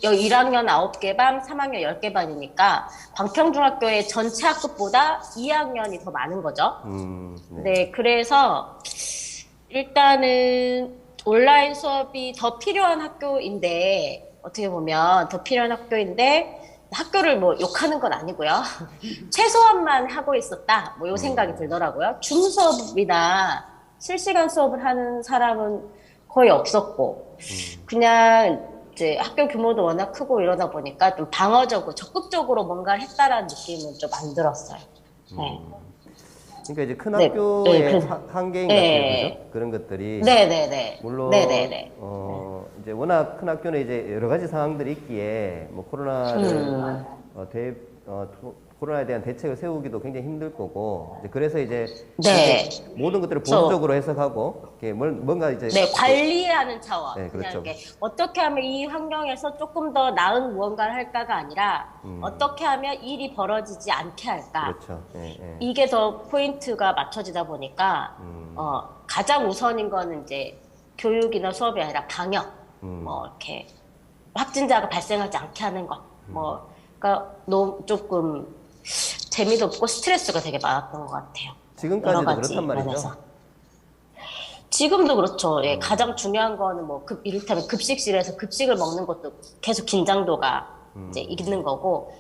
1학년 9개 반, 3학년 10개 반이니까 광평중학교의 전체 학급보다 2학년이 더 많은 거죠. 네, 그래서 일단은 온라인 수업이 더 필요한 학교인데, 어떻게 보면 더 필요한 학교인데 학교를 뭐 욕하는 건 아니고요. 최소한만 하고 있었다, 뭐 요 생각이 들더라고요. 줌 수업이나 실시간 수업을 하는 사람은 거의 없었고, 그냥 이제 학교 규모도 워낙 크고 이러다 보니까 좀 방어적으로 적극적으로 뭔가를 했다라는 느낌은 좀 안 들었어요. 네. 그러니까 이제 큰 네, 학교의 네, 그래서- 한계인 네. 같아요, 그죠? 그런 것들이. 네네네. 물론 네네네. 이제 워낙 큰 학교는 이제 여러 가지 상황들이 있기에 뭐 코로나를 코로나에 대한 대책을 세우기도 굉장히 힘들 거고, 이제 그래서 이제 네. 이제 모든 것들을 보수적으로 해석하고 이렇게 뭔가 이제 네, 관리하는 차원. 네, 그냥 그렇죠. 이렇게 어떻게 하면 이 환경에서 조금 더 나은 무언가를 할까가 아니라 어떻게 하면 일이 벌어지지 않게 할까. 그렇죠. 예, 예. 이게 더 포인트가 맞춰지다 보니까 가장 우선인 거는 이제 교육이나 수업이 아니라 방역, 뭐 이렇게 확진자가 발생하지 않게 하는 것, 그러니까 너무 조금 재미도 없고 스트레스가 되게 많았던 것 같아요. 지금까지도 여러 가지 그렇단 말이죠. 면에서. 지금도 그렇죠. 예, 가장 중요한 거는 뭐 이를테면 급식실에서 급식을 먹는 것도 계속 긴장도가 이제 있는 거고,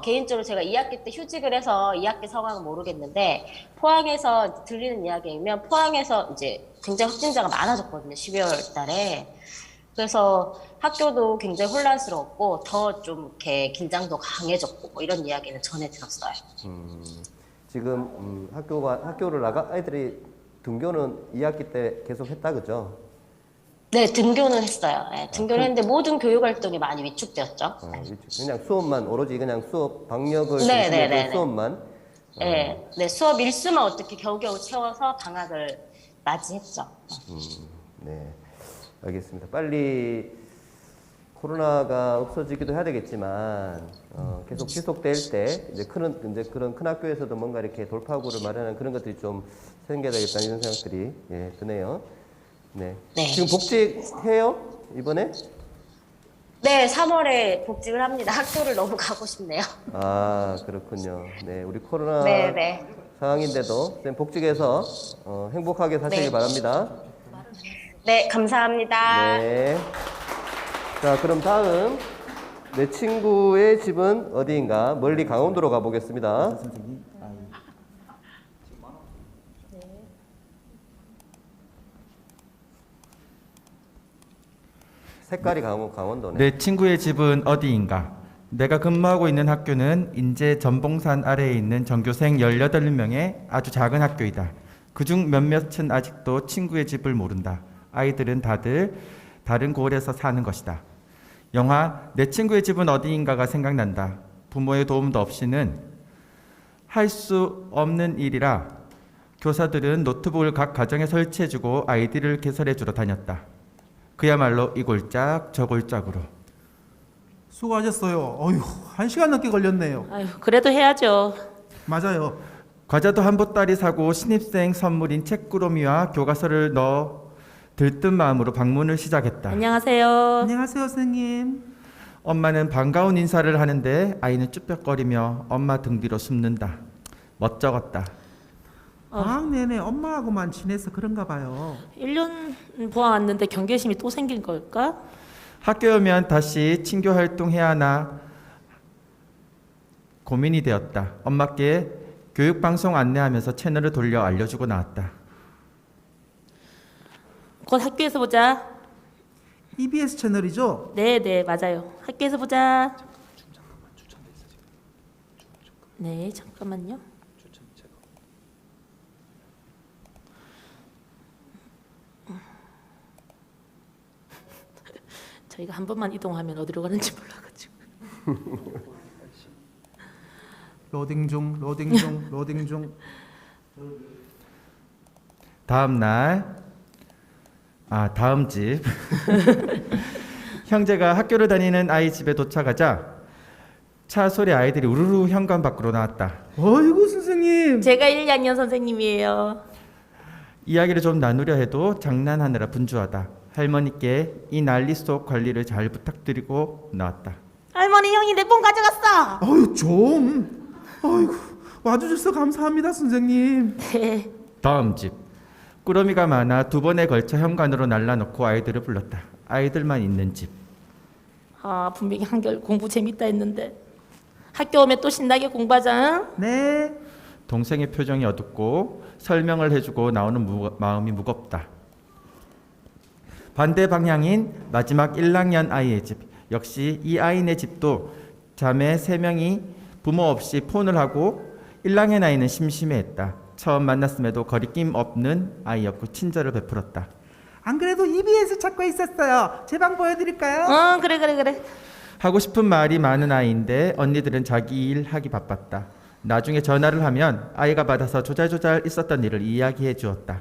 개인적으로 제가 2학기 때 휴직을 해서 2학기 상황은 모르겠는데, 포항에서 들리는 이야기이면 포항에서 이제 굉장히 확진자가 많아졌거든요. 12월 달에. 그래서 학교도 굉장히 혼란스러웠고 더 좀 이렇게 긴장도 강해졌고 뭐 이런 이야기는 전해 들었어요. 지금 학교를 아이들이 등교는 2학기 때 계속 했다, 그죠? 네, 등교는 했어요. 네, 등교는 했는데 모든 교육 활동이 많이 위축되었죠. 그냥 수업만 오로지 그냥 수업 방역을 네, 중심으로 네, 네, 수업만. 네, 네, 수업 일수만 어떻게 겨우겨우 채워서 방학을 맞이했죠. 네, 알겠습니다. 빨리 코로나가 없어지기도 해야 되겠지만 계속 지속될 때 이제 그런 큰 학교에서도 뭔가 이렇게 돌파구를 마련하는 그런 것들이 좀 생겨야 되겠다는 이런 생각들이 드네요. 네. 네. 지금 복직해요? 이번에? 네, 3월에 복직을 합니다. 학교를 너무 가고 싶네요. 아, 그렇군요. 네, 우리 코로나 네, 네. 상황인데도 쌤 복직해서 행복하게 사시길 네. 바랍니다. 네, 감사합니다. 네. 자, 그럼 다음 내 친구의 집은 어디인가? 멀리 강원도로 가보겠습니다. 선생님. 색깔이 강원도네. 내 친구의 집은 어디인가? 내가 근무하고 있는 학교는 인제 전봉산 아래에 있는 전교생 18명의 아주 작은 학교이다. 그중 몇몇은 아직도 친구의 집을 모른다. 아이들은 다들 다른 고을에서 사는 것이다. 영화 내 친구의 집은 어디인가가 생각난다. 부모의 도움도 없이는 할 수 없는 일이라 교사들은 노트북을 각 가정에 설치해주고 아이디를 개설해주러 다녔다. 그야말로 이 골짝 저 골짝으로. 수고하셨어요. 어휴, 1시간 넘게 걸렸네요. 아유, 그래도 해야죠. 맞아요. 과자도 한 보따리 사고 신입생 선물인 책꾸러미와 교과서를 넣어 들뜬 마음으로 방문을 시작했다. 안녕하세요. 안녕하세요, 선생님. 엄마는 반가운 인사를 하는데 아이는 쭈뼛거리며 엄마 등 뒤로 숨는다. 멋쩍었다. 방학 내내 엄마하고만 지내서 그런가 봐요. 1년 보아왔는데 경계심이 또 생긴 걸까? 학교에 오면 다시 친교 활동해야 하나 고민이 되었다. 엄마께 교육방송 안내하면서 채널을 돌려 알려주고 나왔다. 곧 학교에서 보자. EBS 채널이죠? 네, 맞아요. 학교에서 보자. 네, 잠깐만요. 저희가 한 번만 이동하면 어디로 가는지 몰라가지고. 로딩 중, 로딩 중, 로딩 중. 다음 집 형제가 학교를 다니는 아이 집에 도착하자 차 소리 아이들이 우르르 현관 밖으로 나왔다. 어이구, 선생님. 제가 1학년 선생님이에요. 이야기를 좀 나누려 해도 장난하느라 분주하다. 할머니께 이 난리 속 관리를 잘 부탁드리고 나왔다. 할머니, 형이 내 폰 가져갔어. 어휴, 좀. 어이구, 와주셔서 감사합니다, 선생님. 네. 다음 집 꾸러미가 많아 2번에 걸쳐 현관으로 날라놓고 아이들을 불렀다. 아이들만 있는 집. 아, 분명히 한결 공부 재밌다 했는데. 학교 오면 또 신나게 공부하자. 응? 네. 동생의 표정이 어둡고 설명을 해주고 나오는 마음이 무겁다. 반대 방향인 마지막 1학년 아이의 집. 역시 이 아이네 집도 자매 3명이 부모 없이 폰을 하고 1학년 아이는 심심해했다. 처음 만났음에도 거리낌 없는 아이였고 친절을 베풀었다. 안 그래도 EBS 찾고 있었어요. 제 방 보여드릴까요? 그래. 하고 싶은 말이 많은 아이인데 언니들은 자기 일 하기 바빴다. 나중에 전화를 하면 아이가 받아서 조잘조잘 있었던 일을 이야기해 주었다.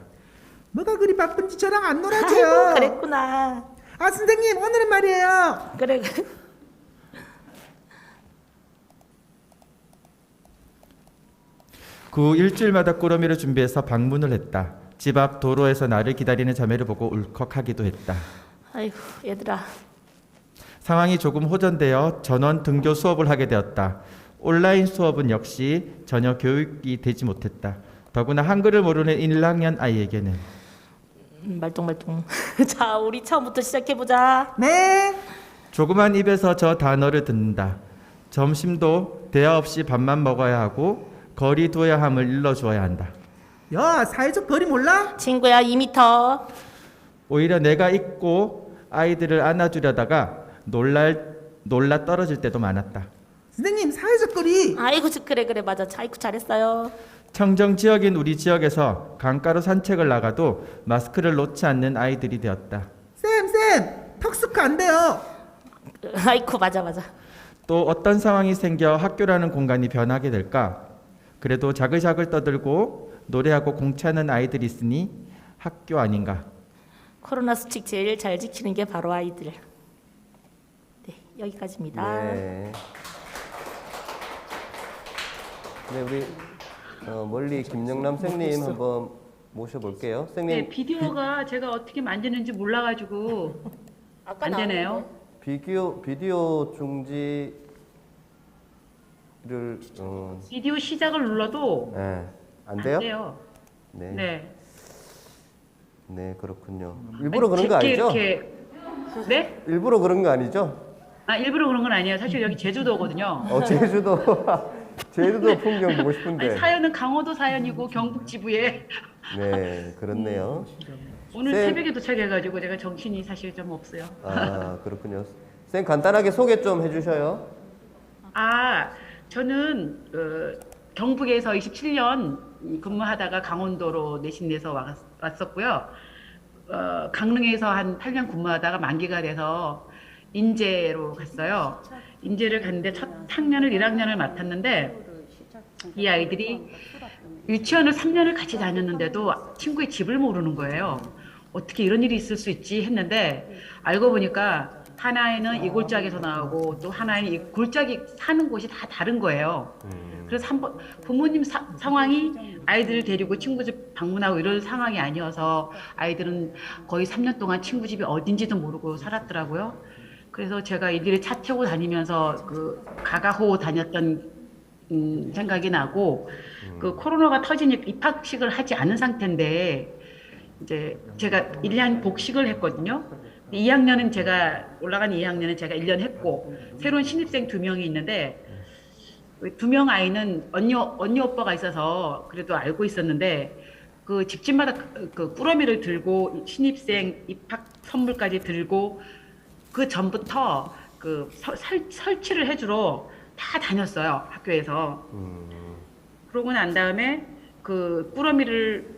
뭐가 그리 바쁜지 저랑 안 놀아줘요. 그랬구나. 아, 선생님, 오늘은 말이에요. 그래. 그 일주일마다 꾸러미를 준비해서 방문을 했다. 집 앞 도로에서 나를 기다리는 자매를 보고 울컥하기도 했다. 아이고, 얘들아. 상황이 조금 호전되어 전원 등교 수업을 하게 되었다. 온라인 수업은 역시 전혀 교육이 되지 못했다. 더구나 한글을 모르는 1학년 아이에게는. 말똥말똥. 자, 우리 처음부터 시작해보자. 네. 조그만 입에서 저 단어를 듣는다. 점심도 대화 없이 밥만 먹어야 하고 거리 둬야 함을 일러주어야 한다. 야, 사회적 거리 몰라? 친구야, 2m. 오히려 내가 잊고 아이들을 안아주려다가 놀라 떨어질 때도 많았다. 선생님, 사회적 거리. 아이고, 그래, 맞아. 아이고, 잘했어요. 청정 지역인 우리 지역에서 강가로 산책을 나가도 마스크를 놓지 않는 아이들이 되었다. 쌤, 턱스크 안 돼요. 아이고, 맞아. 또 어떤 상황이 생겨 학교라는 공간이 변하게 될까? 그래도 자글자글 떠들고 노래하고 공차는 아이들이 있으니 학교 아닌가? 코로나 수칙 제일 잘 지키는 게 바로 아이들. 네, 여기까지입니다. 네. 네, 우리 멀리 김영남 선생님 한번 모셔볼게요. 선생님. 네, 비디오가 제가 어떻게 만드는지 몰라가지고 안 되네요. 비디오 중지를 비디오 시작을 눌러도 네, 안 돼요? 안 돼요. 네. 네. 네, 그렇군요. 일부러 그런 거 제게 아니죠? 이렇게 네? 일부러 그런 거 아니죠? 아, 일부러 그런 건 아니에요. 사실 여기 제주도거든요. 제주도 제주도 풍경 보고 싶은데. 아니, 사연은 강원도 사연이고 경북 지부에 네, 그렇네요. 오늘 쌤. 새벽에 도착해가지고 제가 정신이 사실 좀 없어요. 아, 그렇군요. 쌤 간단하게 소개 좀 해주셔요. 아, 저는 경북에서 27년 근무하다가 강원도로 내신내서 왔었고요. 강릉에서 한 8년 근무하다가 만기가 돼서 인제로 갔어요. 인제를 갔는데 첫 학년을 1학년을 맡았는데 이 아이들이 유치원을 3년을 같이 다녔는데도 친구의 집을 모르는 거예요. 어떻게 이런 일이 있을 수 있지 했는데 알고 보니까 하나에는 이 골짜기에서 나오고 또 하나에는 이 골짜기 사는 곳이 다 다른 거예요. 그래서 한번 부모님 상황이 아이들을 데리고 친구 집 방문하고 이런 상황이 아니어서 아이들은 거의 3년 동안 친구 집이 어딘지도 모르고 살았더라고요. 그래서 제가 이들이 차 태우고 다니면서 그 가가호 다녔던 생각이 나고 그 코로나가 터지니까 입학식을 하지 않은 상태인데 이제 제가 1년 복식을 했거든요. 2학년은 제가 올라간 2학년은 제가 1년 했고 새로운 신입생 2명이 있는데 2명 아이는 언니 오빠가 있어서 그래도 알고 있었는데 그 집집마다 그 꾸러미를 들고 신입생 입학 선물까지 들고 그 전부터 그 설치를 해주러 다 다녔어요 학교에서. 그러고 난 다음에 그 꾸러미를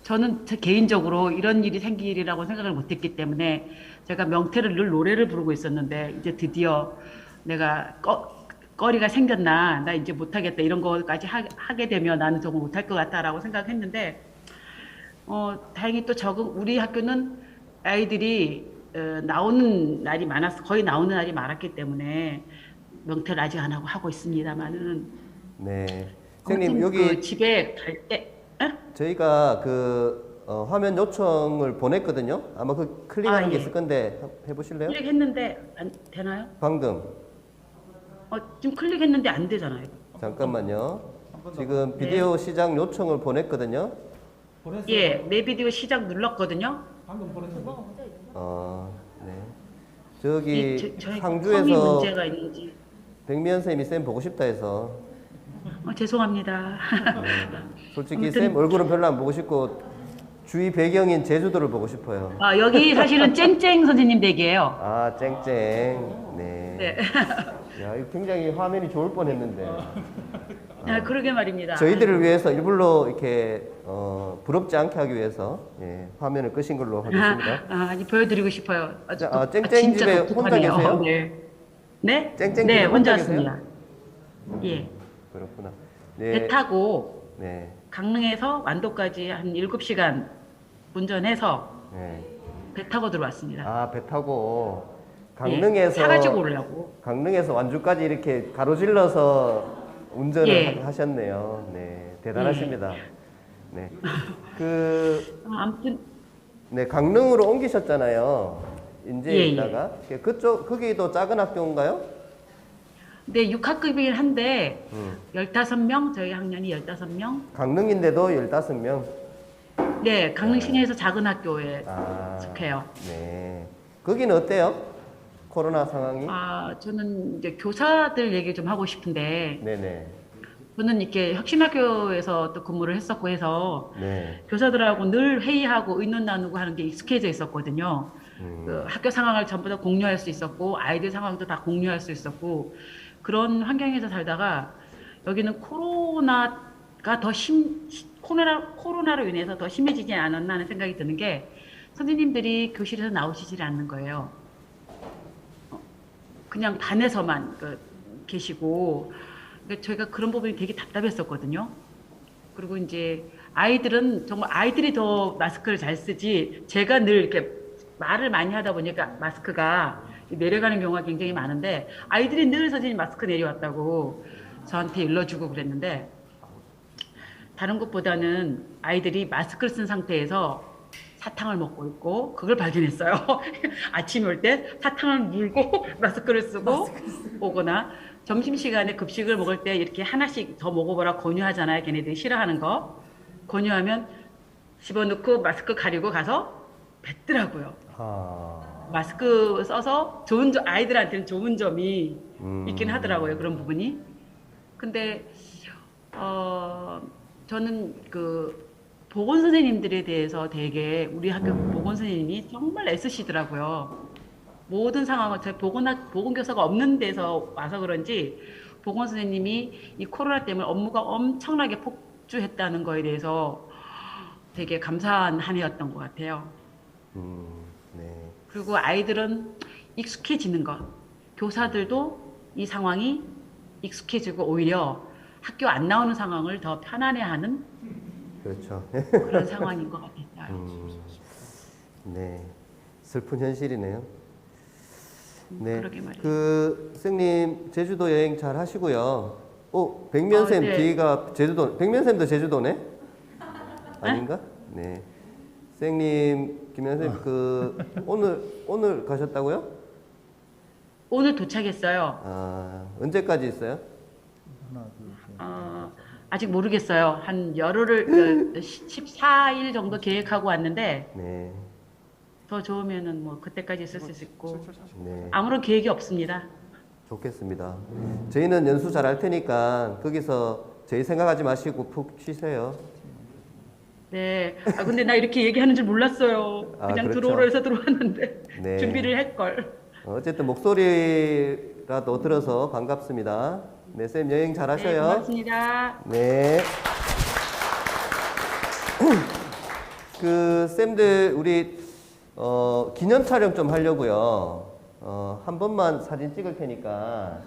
저는 개인적으로 이런 일이 생기리라고 생각을 못했기 때문에 제가 명태를 늘 노래를 부르고 있었는데 이제 드디어 내가 거리가 생겼나 나 이제 못하겠다 이런 거까지 하게 되면 나는 정말 못할 것 같다라고 생각했는데 다행히 또 우리 학교는 아이들이 나오는 날이 많았어 거의 나오는 날이 많았기 때문에 명태를 아직 안 하고 있습니다만은 네. 선생님 여기 그 집에 갈 때 저희가 그 화면 요청을 보냈거든요. 아마 그 클릭하는 게 예. 있을 건데 해보실래요? 클릭했는데 안 되나요? 방금 지금 클릭했는데 안 되잖아요. 잠깐만요. 지금 비디오 시작 요청을 보냈거든요. 예, 내 비디오 시작 눌렀거든요. 방금 보냈는데. 네. 저기 저희 컴이 상주에서 문제가 있는지. 백미연 쌤이 쌤 보고 싶다 해서 죄송합니다. 솔직히 아무튼- 쌤 얼굴은 별로 안 보고 싶고 주위 배경인 제주도를 보고 싶어요. 여기 사실은 쨍쨍 선생님 댁이에요. 아 쨍쨍. 네. 네. 야 이거 굉장히 화면이 좋을 뻔했는데. 그러게 말입니다. 저희들을 위해서 일부러 이렇게 부럽지 않게 하기 위해서 화면을 끄신 걸로 하겠습니다. 보여드리고 싶어요. 쨍쨍 진짜 집에 혼자 독특하네요. 계세요? 네. 네? 쨍쨍 네, 집에 혼자 혼자 계세요? 왔습니다. 예. 그렇구나. 배 타고 네. 강릉에서 완도까지 한 7시간 운전해서 네. 배 타고 들어왔습니다. 아, 배 타고 예, 강릉에서 사가지고 오려고. 강릉에서 완주까지 이렇게 가로질러서 운전을 예. 하셨네요. 네. 대단하십니다. 네. 그 아무튼 네, 강릉으로 옮기셨잖아요. 인제에 예, 있다가 그쪽 거기도 작은 학교인가요? 네, 6학급이긴 한데 15명, 저희 학년이 15명. 강릉인데도 15명. 네, 강릉 시내에서 작은 학교에 아, 속해요. 네. 거기는 어때요? 코로나 상황이? 저는 이제 교사들 얘기 좀 하고 싶은데 네네. 저는 이렇게 혁신학교에서 또 근무를 했었고 해서 네. 교사들하고 늘 회의하고 의논 나누고 하는 게 익숙해져 있었거든요. 그 학교 상황을 전부 다 공유할 수 있었고 아이들 상황도 다 공유할 수 있었고 그런 환경에서 살다가 여기는 코로나가 더 코로나로 인해서 더 심해지지 않았나 하는 생각이 드는 게 선생님들이 교실에서 나오시질 않는 거예요. 그냥 반에서만 계시고 그러니까 저희가 그런 부분이 되게 답답했었거든요. 그리고 이제 아이들은 정말 아이들이 더 마스크를 잘 쓰지 제가 늘 이렇게 말을 많이 하다 보니까 마스크가 내려가는 경우가 굉장히 많은데 아이들이 늘 선생님 마스크 내려왔다고 저한테 일러주고 그랬는데 다른 것보다는 아이들이 마스크를 쓴 상태에서 사탕을 먹고 있고 그걸 발견했어요. 아침에 올 때 사탕을 물고 마스크를 쓰고 오거나 점심시간에 급식을 먹을 때 이렇게 하나씩 더 먹어보라 권유하잖아요. 걔네들이 싫어하는 거. 권유하면 집어넣고 마스크 가리고 가서 뱉더라고요. 마스크 써서 아이들한테는 좋은 점이 있긴 하더라고요. 그런 부분이. 근데 저는 그 보건 선생님들에 대해서 되게 우리 학교 보건 선생님이 정말 애쓰시더라고요. 모든 상황을 제 보건 교사가 없는 데서 와서 그런지 보건 선생님이 이 코로나 때문에 업무가 엄청나게 폭주했다는 거에 대해서 되게 감사한 한 해였던 것 같아요. 네. 그리고 아이들은 익숙해지는 것, 교사들도 이 상황이 익숙해지고 오히려 학교 안 나오는 상황을 더 편안해하는 그렇죠. 그런 상황인 것 같아요. 네. 슬픈 현실이네요. 네. 그러게 말이에요. 그 선생님 제주도 여행 잘 하시고요. 백면쌤 네. 뒤가 제주도. 백면쌤도 제주도네? 아닌가? 네. 선생님 김현쌤 그 오늘 가셨다고요? 오늘 도착했어요. 아, 언제까지 있어요? 아직 모르겠어요. 한 열흘을 14일 정도 계획하고 왔는데 네. 더 좋으면은 뭐 그때까지 있을 수 있고 네. 아무런 계획이 없습니다. 좋겠습니다. 저희는 연수 잘 할 테니까 거기서 저희 생각하지 마시고 푹 쉬세요. 네. 근데 나 이렇게 얘기하는 줄 몰랐어요. 아, 그냥 그렇죠. 들어오라 해서 들어왔는데 네. 준비를 했걸. 어쨌든 목소리라도 들어서 반갑습니다. 네, 쌤 여행 잘 네, 하셔요. 고맙습니다. 네. 그 쌤들 우리 기념 촬영 좀 하려고요. 한 번만 사진 찍을 테니까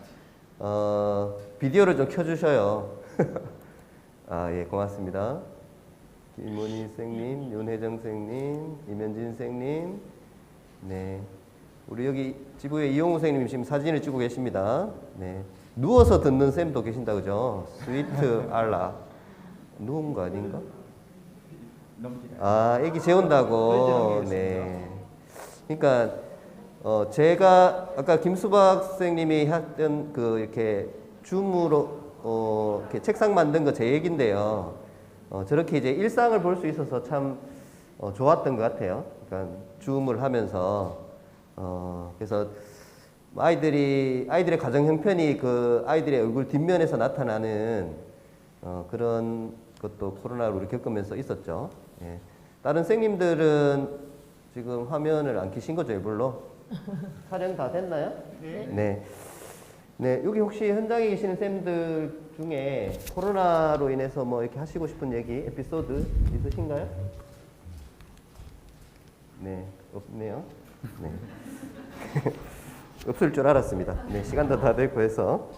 비디오를 좀 켜주셔요. 아, 예, 고맙습니다. 김문희 선생님, 윤혜정 선생님, 이면진 선생님, 네, 우리 여기 지구에 이용우 선생님 지금 사진을 찍고 계십니다. 네, 누워서 듣는 쌤도 계신다 그죠? 스위트 알라 누운 거 아닌가? 아, 애기 재운다고. 네. 그러니까 제가 아까 김수박 선생님이 했던 그 이렇게 줌으로 이렇게 책상 만든 거 제 얘긴데요. 저렇게 이제 일상을 볼 수 있어서 참 좋았던 것 같아요. 그러니까 줌을 하면서 그래서 아이들의 가정 형편이 그 아이들의 얼굴 뒷면에서 나타나는 그런 것도 코로나로 우리 겪으면서 있었죠. 예. 다른 선생님들은 지금 화면을 안 켜신 거죠, 일부러? 촬영 다 됐나요? 네. 네, 여기 혹시 현장에 계시는 쌤들 중에 코로나로 인해서 뭐 이렇게 하시고 싶은 얘기, 에피소드 있으신가요? 네, 없네요. 네. 없을 줄 알았습니다. 네, 시간도 다 됐고 해서.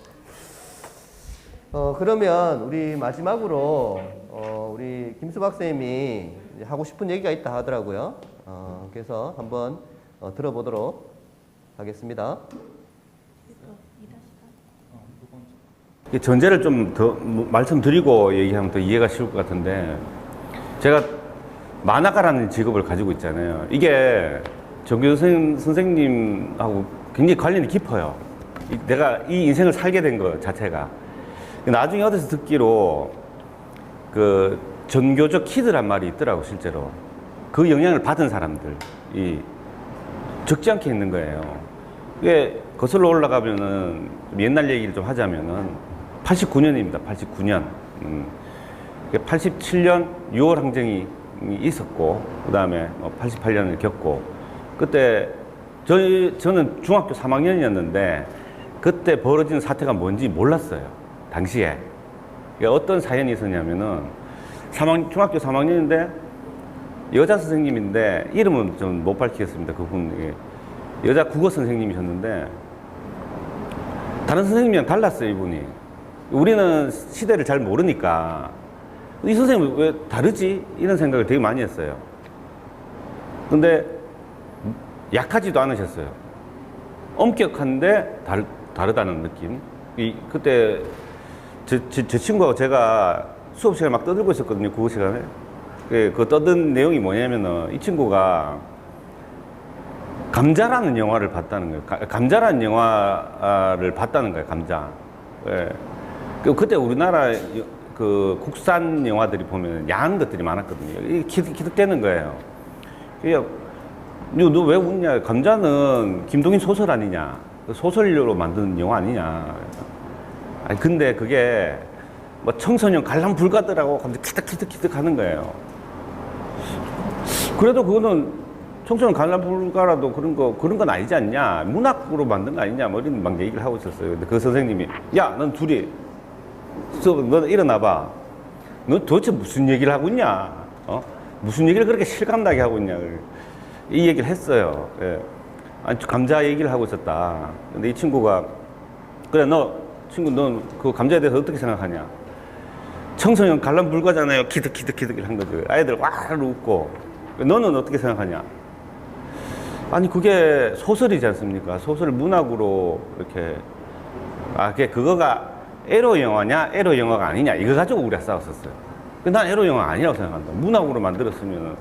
그러면 우리 마지막으로 우리 김수박 쌤이 하고 싶은 얘기가 있다 하더라고요. 그래서 한번 들어보도록 하겠습니다. 전제를 좀 더 말씀드리고 얘기하면 더 이해가 쉬울 것 같은데, 제가 만화가라는 직업을 가지고 있잖아요. 이게 정규 선생님하고 굉장히 관련이 깊어요. 내가 이 인생을 살게 된 것 자체가. 나중에 어디서 듣기로 그 전교조 키드란 말이 있더라고, 실제로. 그 영향을 받은 사람들이 적지 않게 있는 거예요. 이게 거슬러 올라가면은 옛날 얘기를 좀 하자면은 89년입니다. 89년. 87년 6월 항쟁이 있었고, 그 다음에 88년을 겪고, 그때 저는 중학교 3학년이었는데 그때 벌어진 사태가 뭔지 몰랐어요. 당시에. 어떤 사연이 있었냐면은 중학교 3학년인데 여자 선생님인데 이름은 좀 못 밝히겠습니다. 그분 여자 국어 선생님이셨는데 다른 선생님이랑 달랐어요, 이분이. 우리는 시대를 잘 모르니까 이 선생님은 왜 다르지? 이런 생각을 되게 많이 했어요. 근데 약하지도 않으셨어요. 엄격한데 다르다는 느낌. 그때 제 친구하고 제가 수업 시간에 막 떠들고 있었거든요, 국어 시간에. 그 떠든 내용이 뭐냐면은 이 친구가 감자라는 영화를 봤다는 거예요. 감자라는 영화를 봤다는 거예요, 감자. 예. 그때 우리나라 그 국산 영화들이 보면 야한 것들이 많았거든요. 이게 기득되는 거예요. 너 왜 웃냐? 감자는 김동인 소설 아니냐? 소설로 만든 영화 아니냐? 아니, 근데 그게 뭐 청소년 관람 불가더라고 감자 키득키득 하는 거예요. 그래도 그거는 청소년 관람 불가라도 그런 건 아니지 않냐? 문학으로 만든 거 아니냐? 뭐 이런 막 얘기를 하고 있었어요. 근데 그 선생님이, 야, 넌 둘이 너 일어나봐. 너 도대체 무슨 얘기를 하고 있냐? 무슨 얘기를 그렇게 실감나게 하고 있냐? 이 얘기를 했어요. 예. 아니, 감자 얘기를 하고 있었다. 근데 이 친구가, 그래, 넌 그 감자에 대해서 어떻게 생각하냐? 청소년 관람 불가잖아요. 키득키득 한 거죠. 아이들 와 웃고. 너는 어떻게 생각하냐? 아니 그게 소설이지 않습니까? 소설을 문학으로 이렇게 그거가 에로 영화냐 에로 영화가 아니냐 이거 가지고 우리가 싸웠었어요. 근데 난 에로 영화 아니라고 생각한다. 문학으로 만들었으면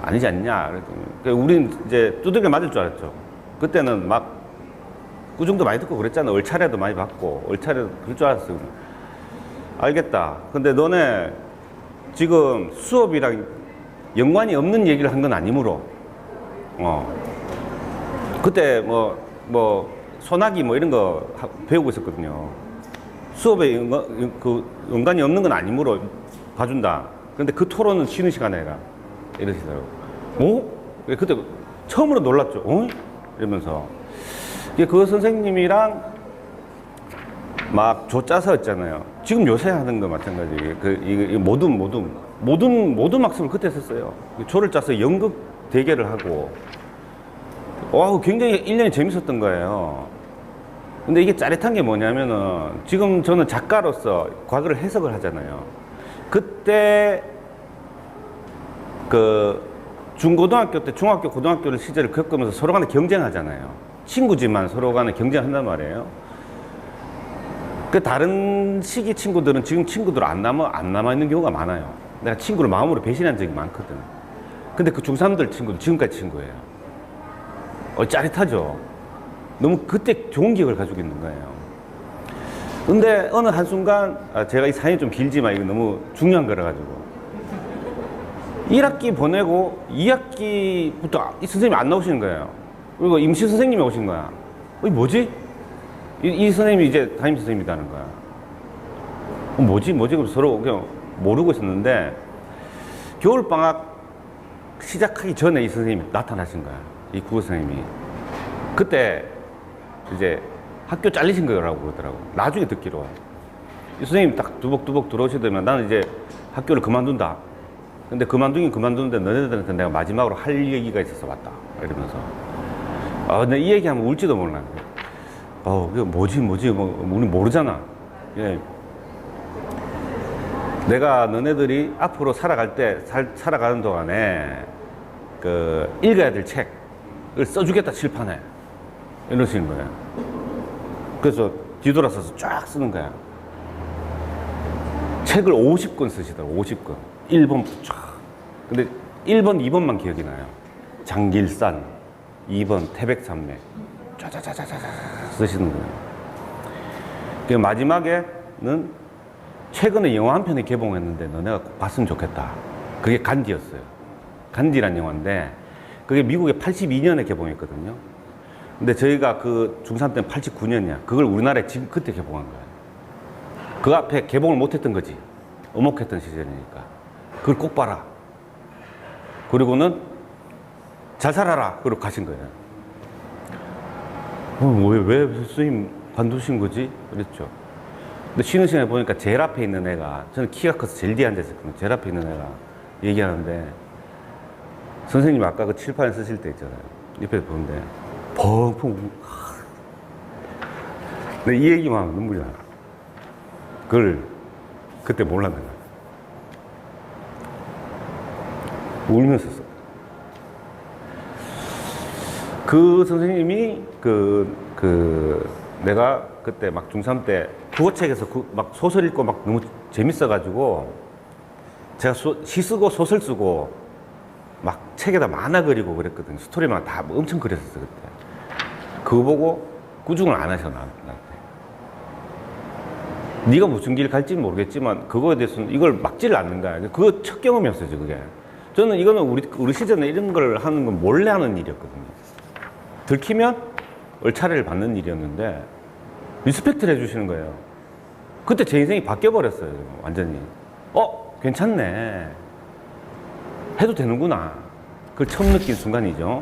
아니지 않냐. 그랬더니 우린 이제 두들겨 맞을 줄 알았죠. 그때는 막 꾸중도 많이 듣고 그랬잖아. 얼차례도 많이 받고 얼차례도 그럴 줄 알았어요. 알겠다. 근데 너네 지금 수업이랑 연관이 없는 얘기를 한 건 아니므로 그때 뭐 소나기 뭐 이런 거 배우고 있었거든요. 수업에 연관이 없는 건 아니므로 봐준다. 그런데 그 토론은 쉬는 시간에 해라. 이러시더라고요. 그때 처음으로 놀랐죠. 이러면서. 그 선생님이랑 막 조짜서 했잖아요. 지금 요새 하는 거 마찬가지. 이 모든 학습을 그때 했었어요. 조를 짜서 연극 대결을 하고. 굉장히 1년이 재밌었던 거예요. 근데 이게 짜릿한 게 뭐냐면은 지금 저는 작가로서 과거를 해석을 하잖아요. 그때 그 중고등학교 때 중학교 고등학교를 시절을 겪으면서 서로 간에 경쟁하잖아요. 친구지만 서로 간에 경쟁한단 말이에요. 그 다른 시기 친구들은 지금 친구들 안 남아 있는 경우가 많아요. 내가 친구를 마음으로 배신한 적이 많거든. 근데 그 중3들 친구도 지금까지 친구예요. 짜릿하죠. 너무 그때 좋은 기억을 가지고 있는 거예요. 근데 어느 한순간 제가 이 사연이 좀 길지만 이거 너무 중요한 거라 가지고 1학기 보내고 2학기부터 이 선생님이 안 나오시는 거예요. 그리고 임시 선생님이 오신 거야. 뭐지? 이 선생님이 이제 담임 선생님이라는 거야. 뭐지? 그럼 서로 그냥 모르고 있었는데 겨울방학 시작하기 전에 이 선생님이 나타나신 거야. 이 국어 선생님이. 그때 이제 학교 잘리신 거라고 그러더라고. 나중에 듣기로. 이 선생님이 딱 두벅두벅 들어오시더니 나는 이제 학교를 그만둔다. 근데 그만두는데 너네들한테 내가 마지막으로 할 얘기가 있어서 왔다. 이러면서. 근데 이 얘기하면 울지도 몰라. 이게 뭐지? 우리 모르잖아. 예. 내가 너네들이 앞으로 살아가는 동안에 읽어야 될 책을 써주겠다, 칠판에. 이러시는 거예요. 그래서 뒤돌아서서 쫙 쓰는 거야. 책을 50권 쓰시더라고, 50권. 1번 쫙. 근데 1번, 2번만 기억이 나요. 장길산, 2번 태백산맥. 쫙쫙쫙쫙 쓰시는 거예요. 그 마지막에는 최근에 영화 한 편이 개봉했는데 너네가 꼭 봤으면 좋겠다. 그게 간디였어요. 간디란 영화인데 그게 미국에 82년에 개봉했거든요. 근데 저희가 그 중3 때는 89년이야. 그걸 우리나라에 지금 그때 개봉한 거예요. 그 앞에 개봉을 못했던 거지. 어목했던 시절이니까. 그걸 꼭 봐라. 그리고는 잘 살아라. 그러고 가신 거예요. 왜 선생님 관두신 거지? 그랬죠. 근데 쉬는 시간에 보니까 제일 앞에 있는 애가, 저는 키가 커서 제일 뒤에 앉아있었거든요. 제일 앞에 있는 애가 얘기하는데, 선생님 아까 그 칠판에 쓰실 때 있잖아요. 옆에 보는데, 펑펑. 근데 이 얘기만 하면 눈물이 나요. 그걸 그때 몰랐는 거예요. 울면서 썼어요. 그 선생님이 내가 그때 막 중3 때 국어책에서 막 소설 읽고 막 너무 재밌어가지고 제가 시 쓰고 소설 쓰고 막 책에다 만화 그리고 그랬거든요. 스토리만 다 엄청 그렸었어요, 그때. 그거 보고 꾸중을 안 하셔, 나한테. 네가 무슨 길 갈지는 모르겠지만 그거에 대해서는 이걸 막지를 않는 거야. 그거 첫 경험이었어요, 그게. 저는 이거는 우리 시절에 이런 걸 하는 건 몰래 하는 일이었거든요. 들키면 얼차례를 받는 일이었는데 리스펙트를 해주시는 거예요. 그때 제 인생이 바뀌어버렸어요, 완전히. 괜찮네. 해도 되는구나. 그걸 처음 느낀 순간이죠.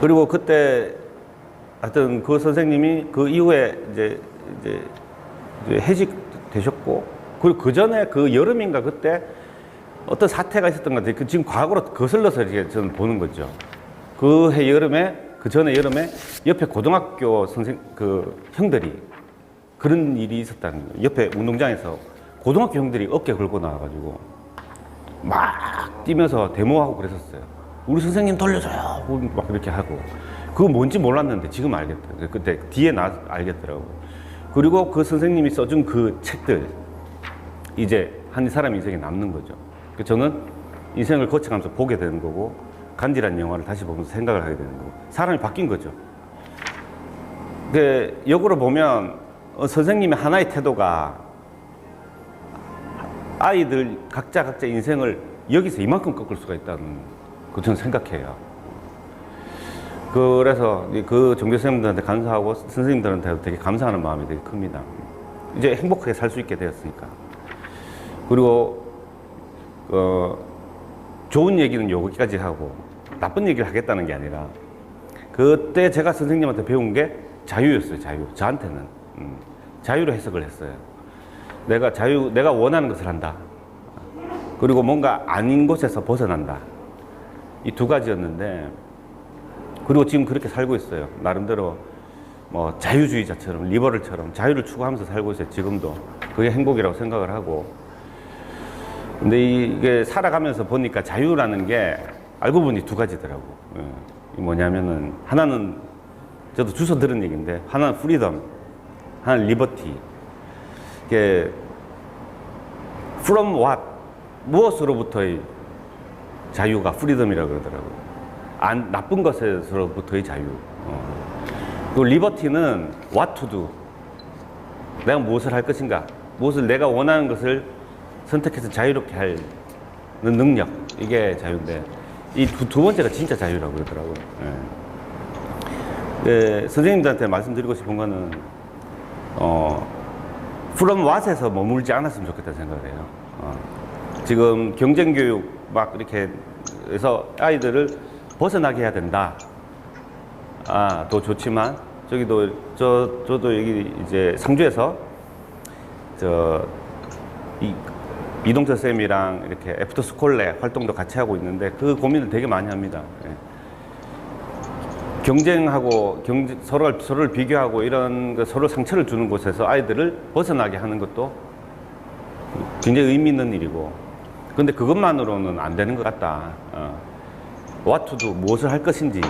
그리고 그때 하여튼 그 선생님이 그 이후에 이제 해직되셨고, 그리고 그 전에 그 여름인가 그때 어떤 사태가 있었던 것 같아요. 지금 과거로 거슬러서 이렇게 저는 보는 거죠. 그 해 여름에, 그 전에 여름에 옆에 고등학교 형들이 그런 일이 있었다는 거예요. 옆에 운동장에서 고등학교 형들이 어깨 걸고 나와가지고 막 뛰면서 데모하고 그랬었어요. 우리 선생님 돌려줘요. 막 이렇게 하고. 그거 뭔지 몰랐는데 지금 알겠다. 그때 뒤에 알겠더라고. 그리고 그 선생님이 써준 그 책들, 이제 한 사람 인생에 남는 거죠. 저는 인생을 거쳐가면서 보게 되는 거고, 간지란 영화를 다시 보면서 생각을 하게 되는 거고, 사람이 바뀐 거죠. 역으로 보면 선생님의 하나의 태도가 아이들 각자 인생을 여기서 이만큼 꺾을 수가 있다는 거 저는 생각해요. 그래서 그 종교 선생님들한테 감사하고 선생님들한테도 되게 감사하는 마음이 되게 큽니다. 이제 행복하게 살 수 있게 되었으니까. 그리고 좋은 얘기는 여기까지 하고 나쁜 얘기를 하겠다는 게 아니라, 그때 제가 선생님한테 배운 게 자유였어요. 자유. 저한테는 자유로 해석을 했어요. 내가 원하는 것을 한다. 그리고 뭔가 아닌 곳에서 벗어난다. 이 두 가지였는데, 그리고 지금 그렇게 살고 있어요. 나름대로 뭐 자유주의자처럼, 리버럴처럼 자유를 추구하면서 살고 있어요. 지금도 그게 행복이라고 생각을 하고. 근데 이게 살아가면서 보니까 자유라는 게 알고 보니 두 가지더라고. 뭐냐면은, 하나는 저도 주워 들은 얘기인데, 하나는 프리덤, 하나는 리버티. 이게 from what, 무엇으로부터의 자유가 프리덤이라고 그러더라고요. 나쁜 것에서부터의 자유. 그리고 리버티는 what to do, 내가 무엇을 할 것인가, 무엇을 내가 원하는 것을 선택해서 자유롭게 하는 능력, 이게 자유인데, 이 두 번째가 진짜 자유라고 그러더라고요. 선생님들한테 말씀드리고 싶은 거는 from what에서 머물지 않았으면 좋겠다는 생각을 해요. 지금 경쟁교육 막 이렇게 해서 아이들을 벗어나게 해야 된다. 더 좋지만, 저도 여기 이제 상주에서 이동철 쌤이랑 이렇게 애프터 스콜레 활동도 같이 하고 있는데, 그 고민을 되게 많이 합니다. 경쟁하고 서로를 비교하고 이런 서로 상처를 주는 곳에서 아이들을 벗어나게 하는 것도 굉장히 의미 있는 일이고, 근데 그것만으로는 안 되는 것 같다. what to do, 무엇을 할 것인지.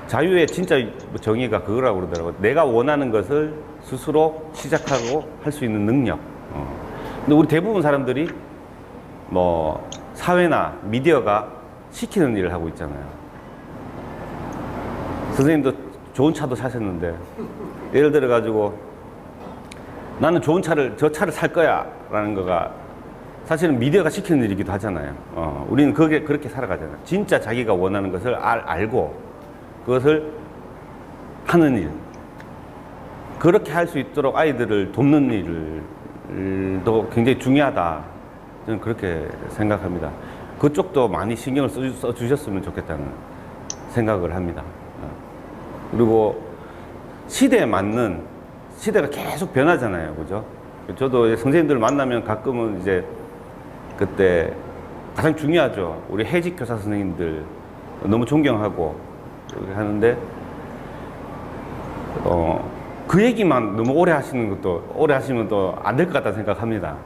자유의 진짜 정의가 그거라고 그러더라고요. 내가 원하는 것을 스스로 시작하고 할 수 있는 능력. 근데 우리 대부분 사람들이 뭐 사회나 미디어가 시키는 일을 하고 있잖아요. 선생님도 좋은 차도 사셨는데, 예를 들어 가지고 나는 좋은 저 차를 살 거야 라는 거가 사실은 미디어가 시키는 일이기도 하잖아요. 우리는 그렇게 살아가잖아요. 진짜 자기가 원하는 것을 알고 그것을 하는 일, 그렇게 할 수 있도록 아이들을 돕는 일도 굉장히 중요하다. 저는 그렇게 생각합니다. 그쪽도 많이 신경을 써주셨으면 좋겠다는 생각을 합니다. 그리고 시대에 맞는, 시대가 계속 변하잖아요. 그죠? 저도 선생님들 만나면 가끔은 이제 그때 가장 중요하죠. 우리 해직 교사 선생님들 너무 존경하고 하는데, 그 얘기만 너무 오래 하시면 또 안 될 것 같다 생각합니다.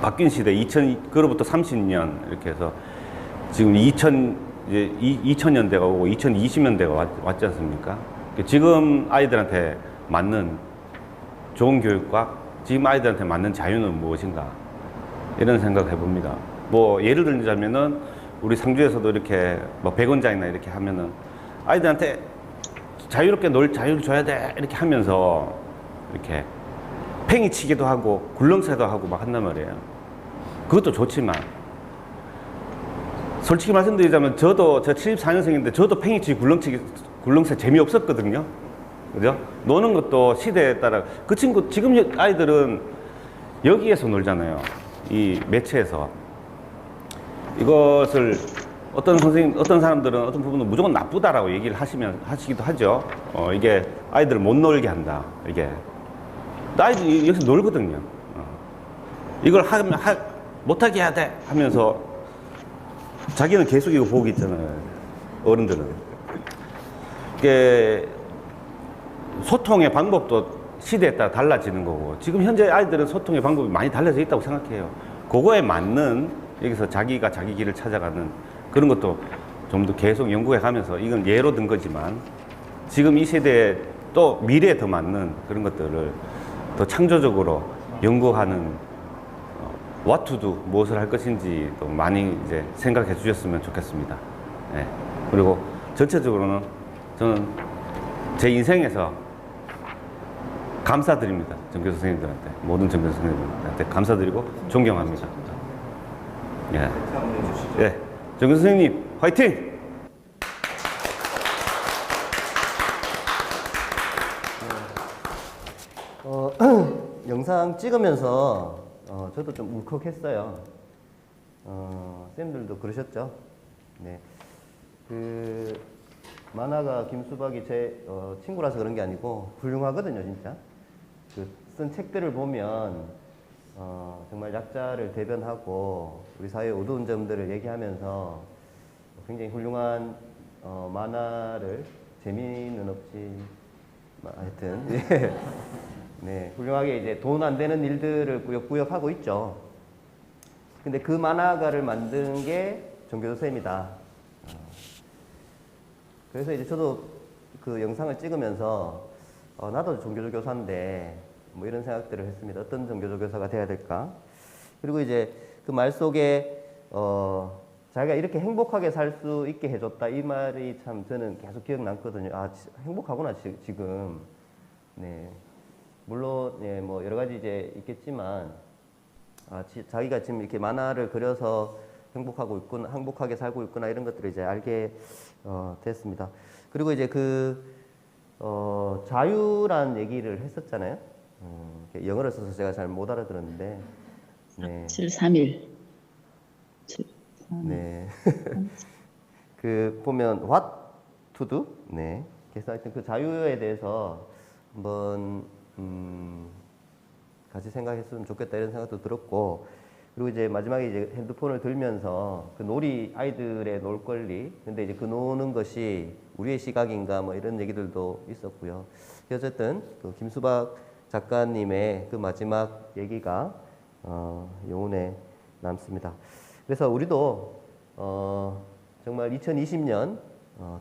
바뀐 시대, 그로부터 30년 이렇게 해서 지금 2000년대가 오고 2020년대가 왔지 않습니까? 지금 아이들한테 맞는 좋은 교육과 지금 아이들한테 맞는 자유는 무엇인가, 이런 생각을 해봅니다. 뭐 예를 들자면은 우리 상주에서도 이렇게 뭐 백원장이나 이렇게 하면은 아이들한테 자유롭게 놀 자유를 줘야 돼 이렇게 하면서 이렇게 팽이 치기도 하고 굴렁쇠도 하고 막 한단 말이에요. 그것도 좋지만, 솔직히 말씀드리자면 저 74년생인데 저도 팽이치기 굴렁쇠 재미없었거든요. 그죠? 노는 것도 시대에 따라, 지금 아이들은 여기에서 놀잖아요. 이 매체에서. 이것을 어떤 사람들은 어떤 부분은 무조건 나쁘다라고 얘기를 하시기도 하죠. 이게 아이들을 못 놀게 한다. 이게. 아이들이 여기서 놀거든요. 이걸 못하게 해야 돼 하면서 자기는 계속 이거 보고 있잖아요. 어른들은. 이게 소통의 방법도 시대에 따라 달라지는 거고, 지금 현재 아이들은 소통의 방법이 많이 달라져 있다고 생각해요. 그거에 맞는, 여기서 자기가 자기 길을 찾아가는 그런 것도 좀 더 계속 연구해 가면서 이건 예로 든 거지만 지금 이 세대에 또 미래에 더 맞는 그런 것들을 더 창조적으로 연구하는 what to do, 무엇을 할 것인지 또 많이 이제 생각해 주셨으면 좋겠습니다. 예. 그리고 전체적으로는 저는 제 인생에서 감사드립니다. 전교수 선생님들한테, 모든 전교수 선생님들한테 감사드리고 존경합니다. 예. 예. 전교수 선생님, 화이팅! 영상 찍으면서 저도 좀 울컥했어요. 쌤들도 그러셨죠? 네. 그 만화가 김수박이 제 친구라서 그런 게 아니고 훌륭하거든요, 진짜. 그 쓴 책들을 보면 정말 약자를 대변하고 우리 사회의 어두운 점들을 얘기하면서 굉장히 훌륭한 만화를 재미는 없지, 하여튼 예. 네, 훌륭하게 이제 돈 안 되는 일들을 꾸역꾸역 하고 있죠. 근데 그 만화가를 만든 게 정교수 쌤이다. 그래서 이제 저도 그 영상을 찍으면서 나도 정교조 교사인데 뭐 이런 생각들을 했습니다. 어떤 정교조 교사가 돼야 될까? 그리고 이제 그 말 속에 자기가 이렇게 행복하게 살 수 있게 해줬다 이 말이 참 저는 계속 기억 남거든요. 아, 행복하구나 지금. 네. 물론 예, 뭐 여러 가지 이제 있겠지만 자기가 지금 이렇게 만화를 그려서 행복하고 있구나, 행복하게 살고 있구나 이런 것들을 이제 알게 됐습니다. 그리고 이제 그 자유란 얘기를 했었잖아요. 영어를 써서 제가 잘 못 알아들었는데. 네. 731. 네. 그 보면 what to do. 네. 그래서 하여튼 그 자유에 대해서 한번 같이 생각했으면 좋겠다 이런 생각도 들었고, 그리고 이제 마지막에 이제 핸드폰을 들면서 그 아이들의 놀 권리, 근데 이제 그 노는 것이 우리의 시각인가 뭐 이런 얘기들도 있었고요. 어쨌든 그 김수박 작가님의 그 마지막 얘기가 영혼에 남습니다. 그래서 우리도 정말 2020년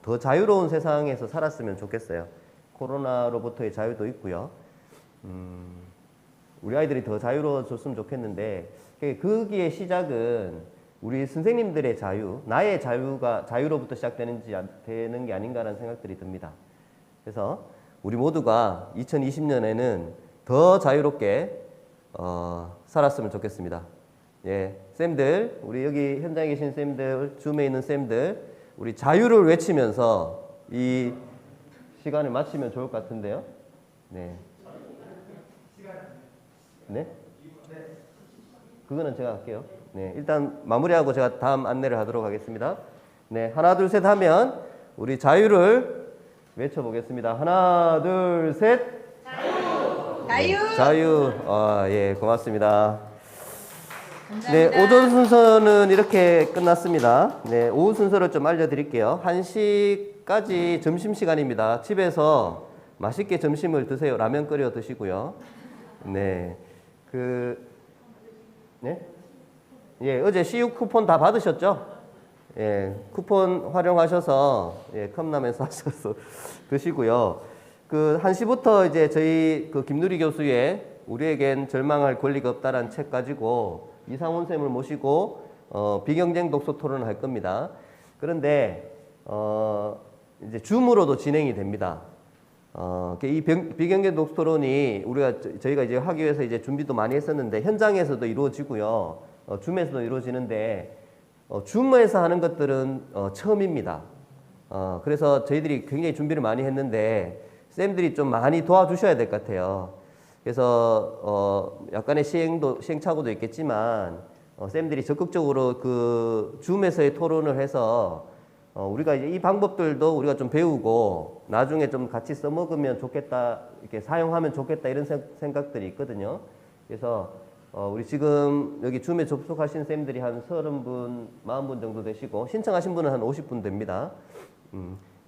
더 자유로운 세상에서 살았으면 좋겠어요. 코로나로부터의 자유도 있고요. 우리 아이들이 더 자유로워졌으면 좋겠는데 거기에 시작은 우리 선생님들의 자유, 나의 자유로부터 시작되는 게 아닌가라는 생각들이 듭니다. 그래서 우리 모두가 2020년에는 더 자유롭게 살았으면 좋겠습니다. 예, 쌤들, 우리 여기 현장에 계신 쌤들, 줌에 있는 쌤들, 우리 자유를 외치면서 이 시간을 마치면 좋을 것 같은데요. 네. 네? 그거는 제가 할게요. 네, 일단 마무리하고 제가 다음 안내를 하도록 하겠습니다. 네, 하나, 둘, 셋 하면 우리 자유를 외쳐보겠습니다. 하나, 둘, 셋. 자유! 자유! 예, 고맙습니다. 감사합니다. 네, 오전 순서는 이렇게 끝났습니다. 네, 오후 순서를 좀 알려드릴게요. 1시까지 점심시간입니다. 집에서 맛있게 점심을 드세요. 라면 끓여 드시고요. 네, 네? 예, 어제 CU 쿠폰 다 받으셨죠? 예, 쿠폰 활용하셔서 예, 컵라면 사셔서 드시고요. 그 1시부터 이제 저희 그 김누리 교수의 우리에겐 절망할 권리가 없다라는 책 가지고 이상훈 쌤을 모시고 비경쟁 독서 토론을 할 겁니다. 그런데 이제 줌으로도 진행이 됩니다. 이 비경쟁 독서 토론이 저희가 이제 하기 위해서 이제 준비도 많이 했었는데 현장에서도 이루어지고요. 줌에서도 이루어지는데 줌에서 하는 것들은 처음입니다. 그래서 저희들이 굉장히 준비를 많이 했는데 쌤들이 좀 많이 도와주셔야 될 것 같아요. 그래서 약간의 시행착오도 있겠지만 쌤들이 적극적으로 그 줌에서의 토론을 해서 우리가 이제 이 방법들도 우리가 좀 배우고 나중에 좀 같이 써먹으면 좋겠다, 이렇게 사용하면 좋겠다 이런 생각들이 있거든요. 그래서 우리 지금 여기 줌에 접속하신 쌤들이 한 30분, 40분 정도 되시고 신청하신 분은 한 50분 됩니다.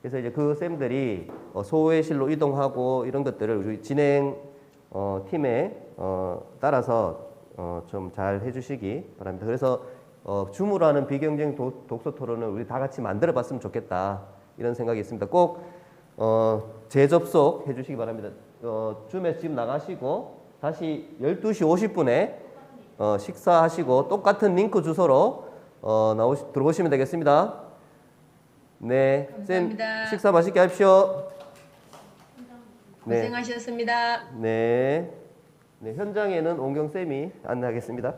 그래서 이제 그 쌤들이 소회실로 이동하고 이런 것들을 우리 진행 팀에 따라서 좀 잘 해주시기 바랍니다. 그래서 주무라는 비경쟁 독서 토론을 우리 다 같이 만들어 봤으면 좋겠다. 이런 생각이 있습니다. 꼭 재접속 해주시기 바랍니다. 줌에서 지금 나가시고 다시 12시 50분에 식사하시고 똑같은 링크 주소로 들어오시면 되겠습니다. 네, 감사합니다. 쌤 식사 맛있게 하십시오. 네. 고생하셨습니다. 네. 네, 현장에는 온경 쌤이 안내하겠습니다.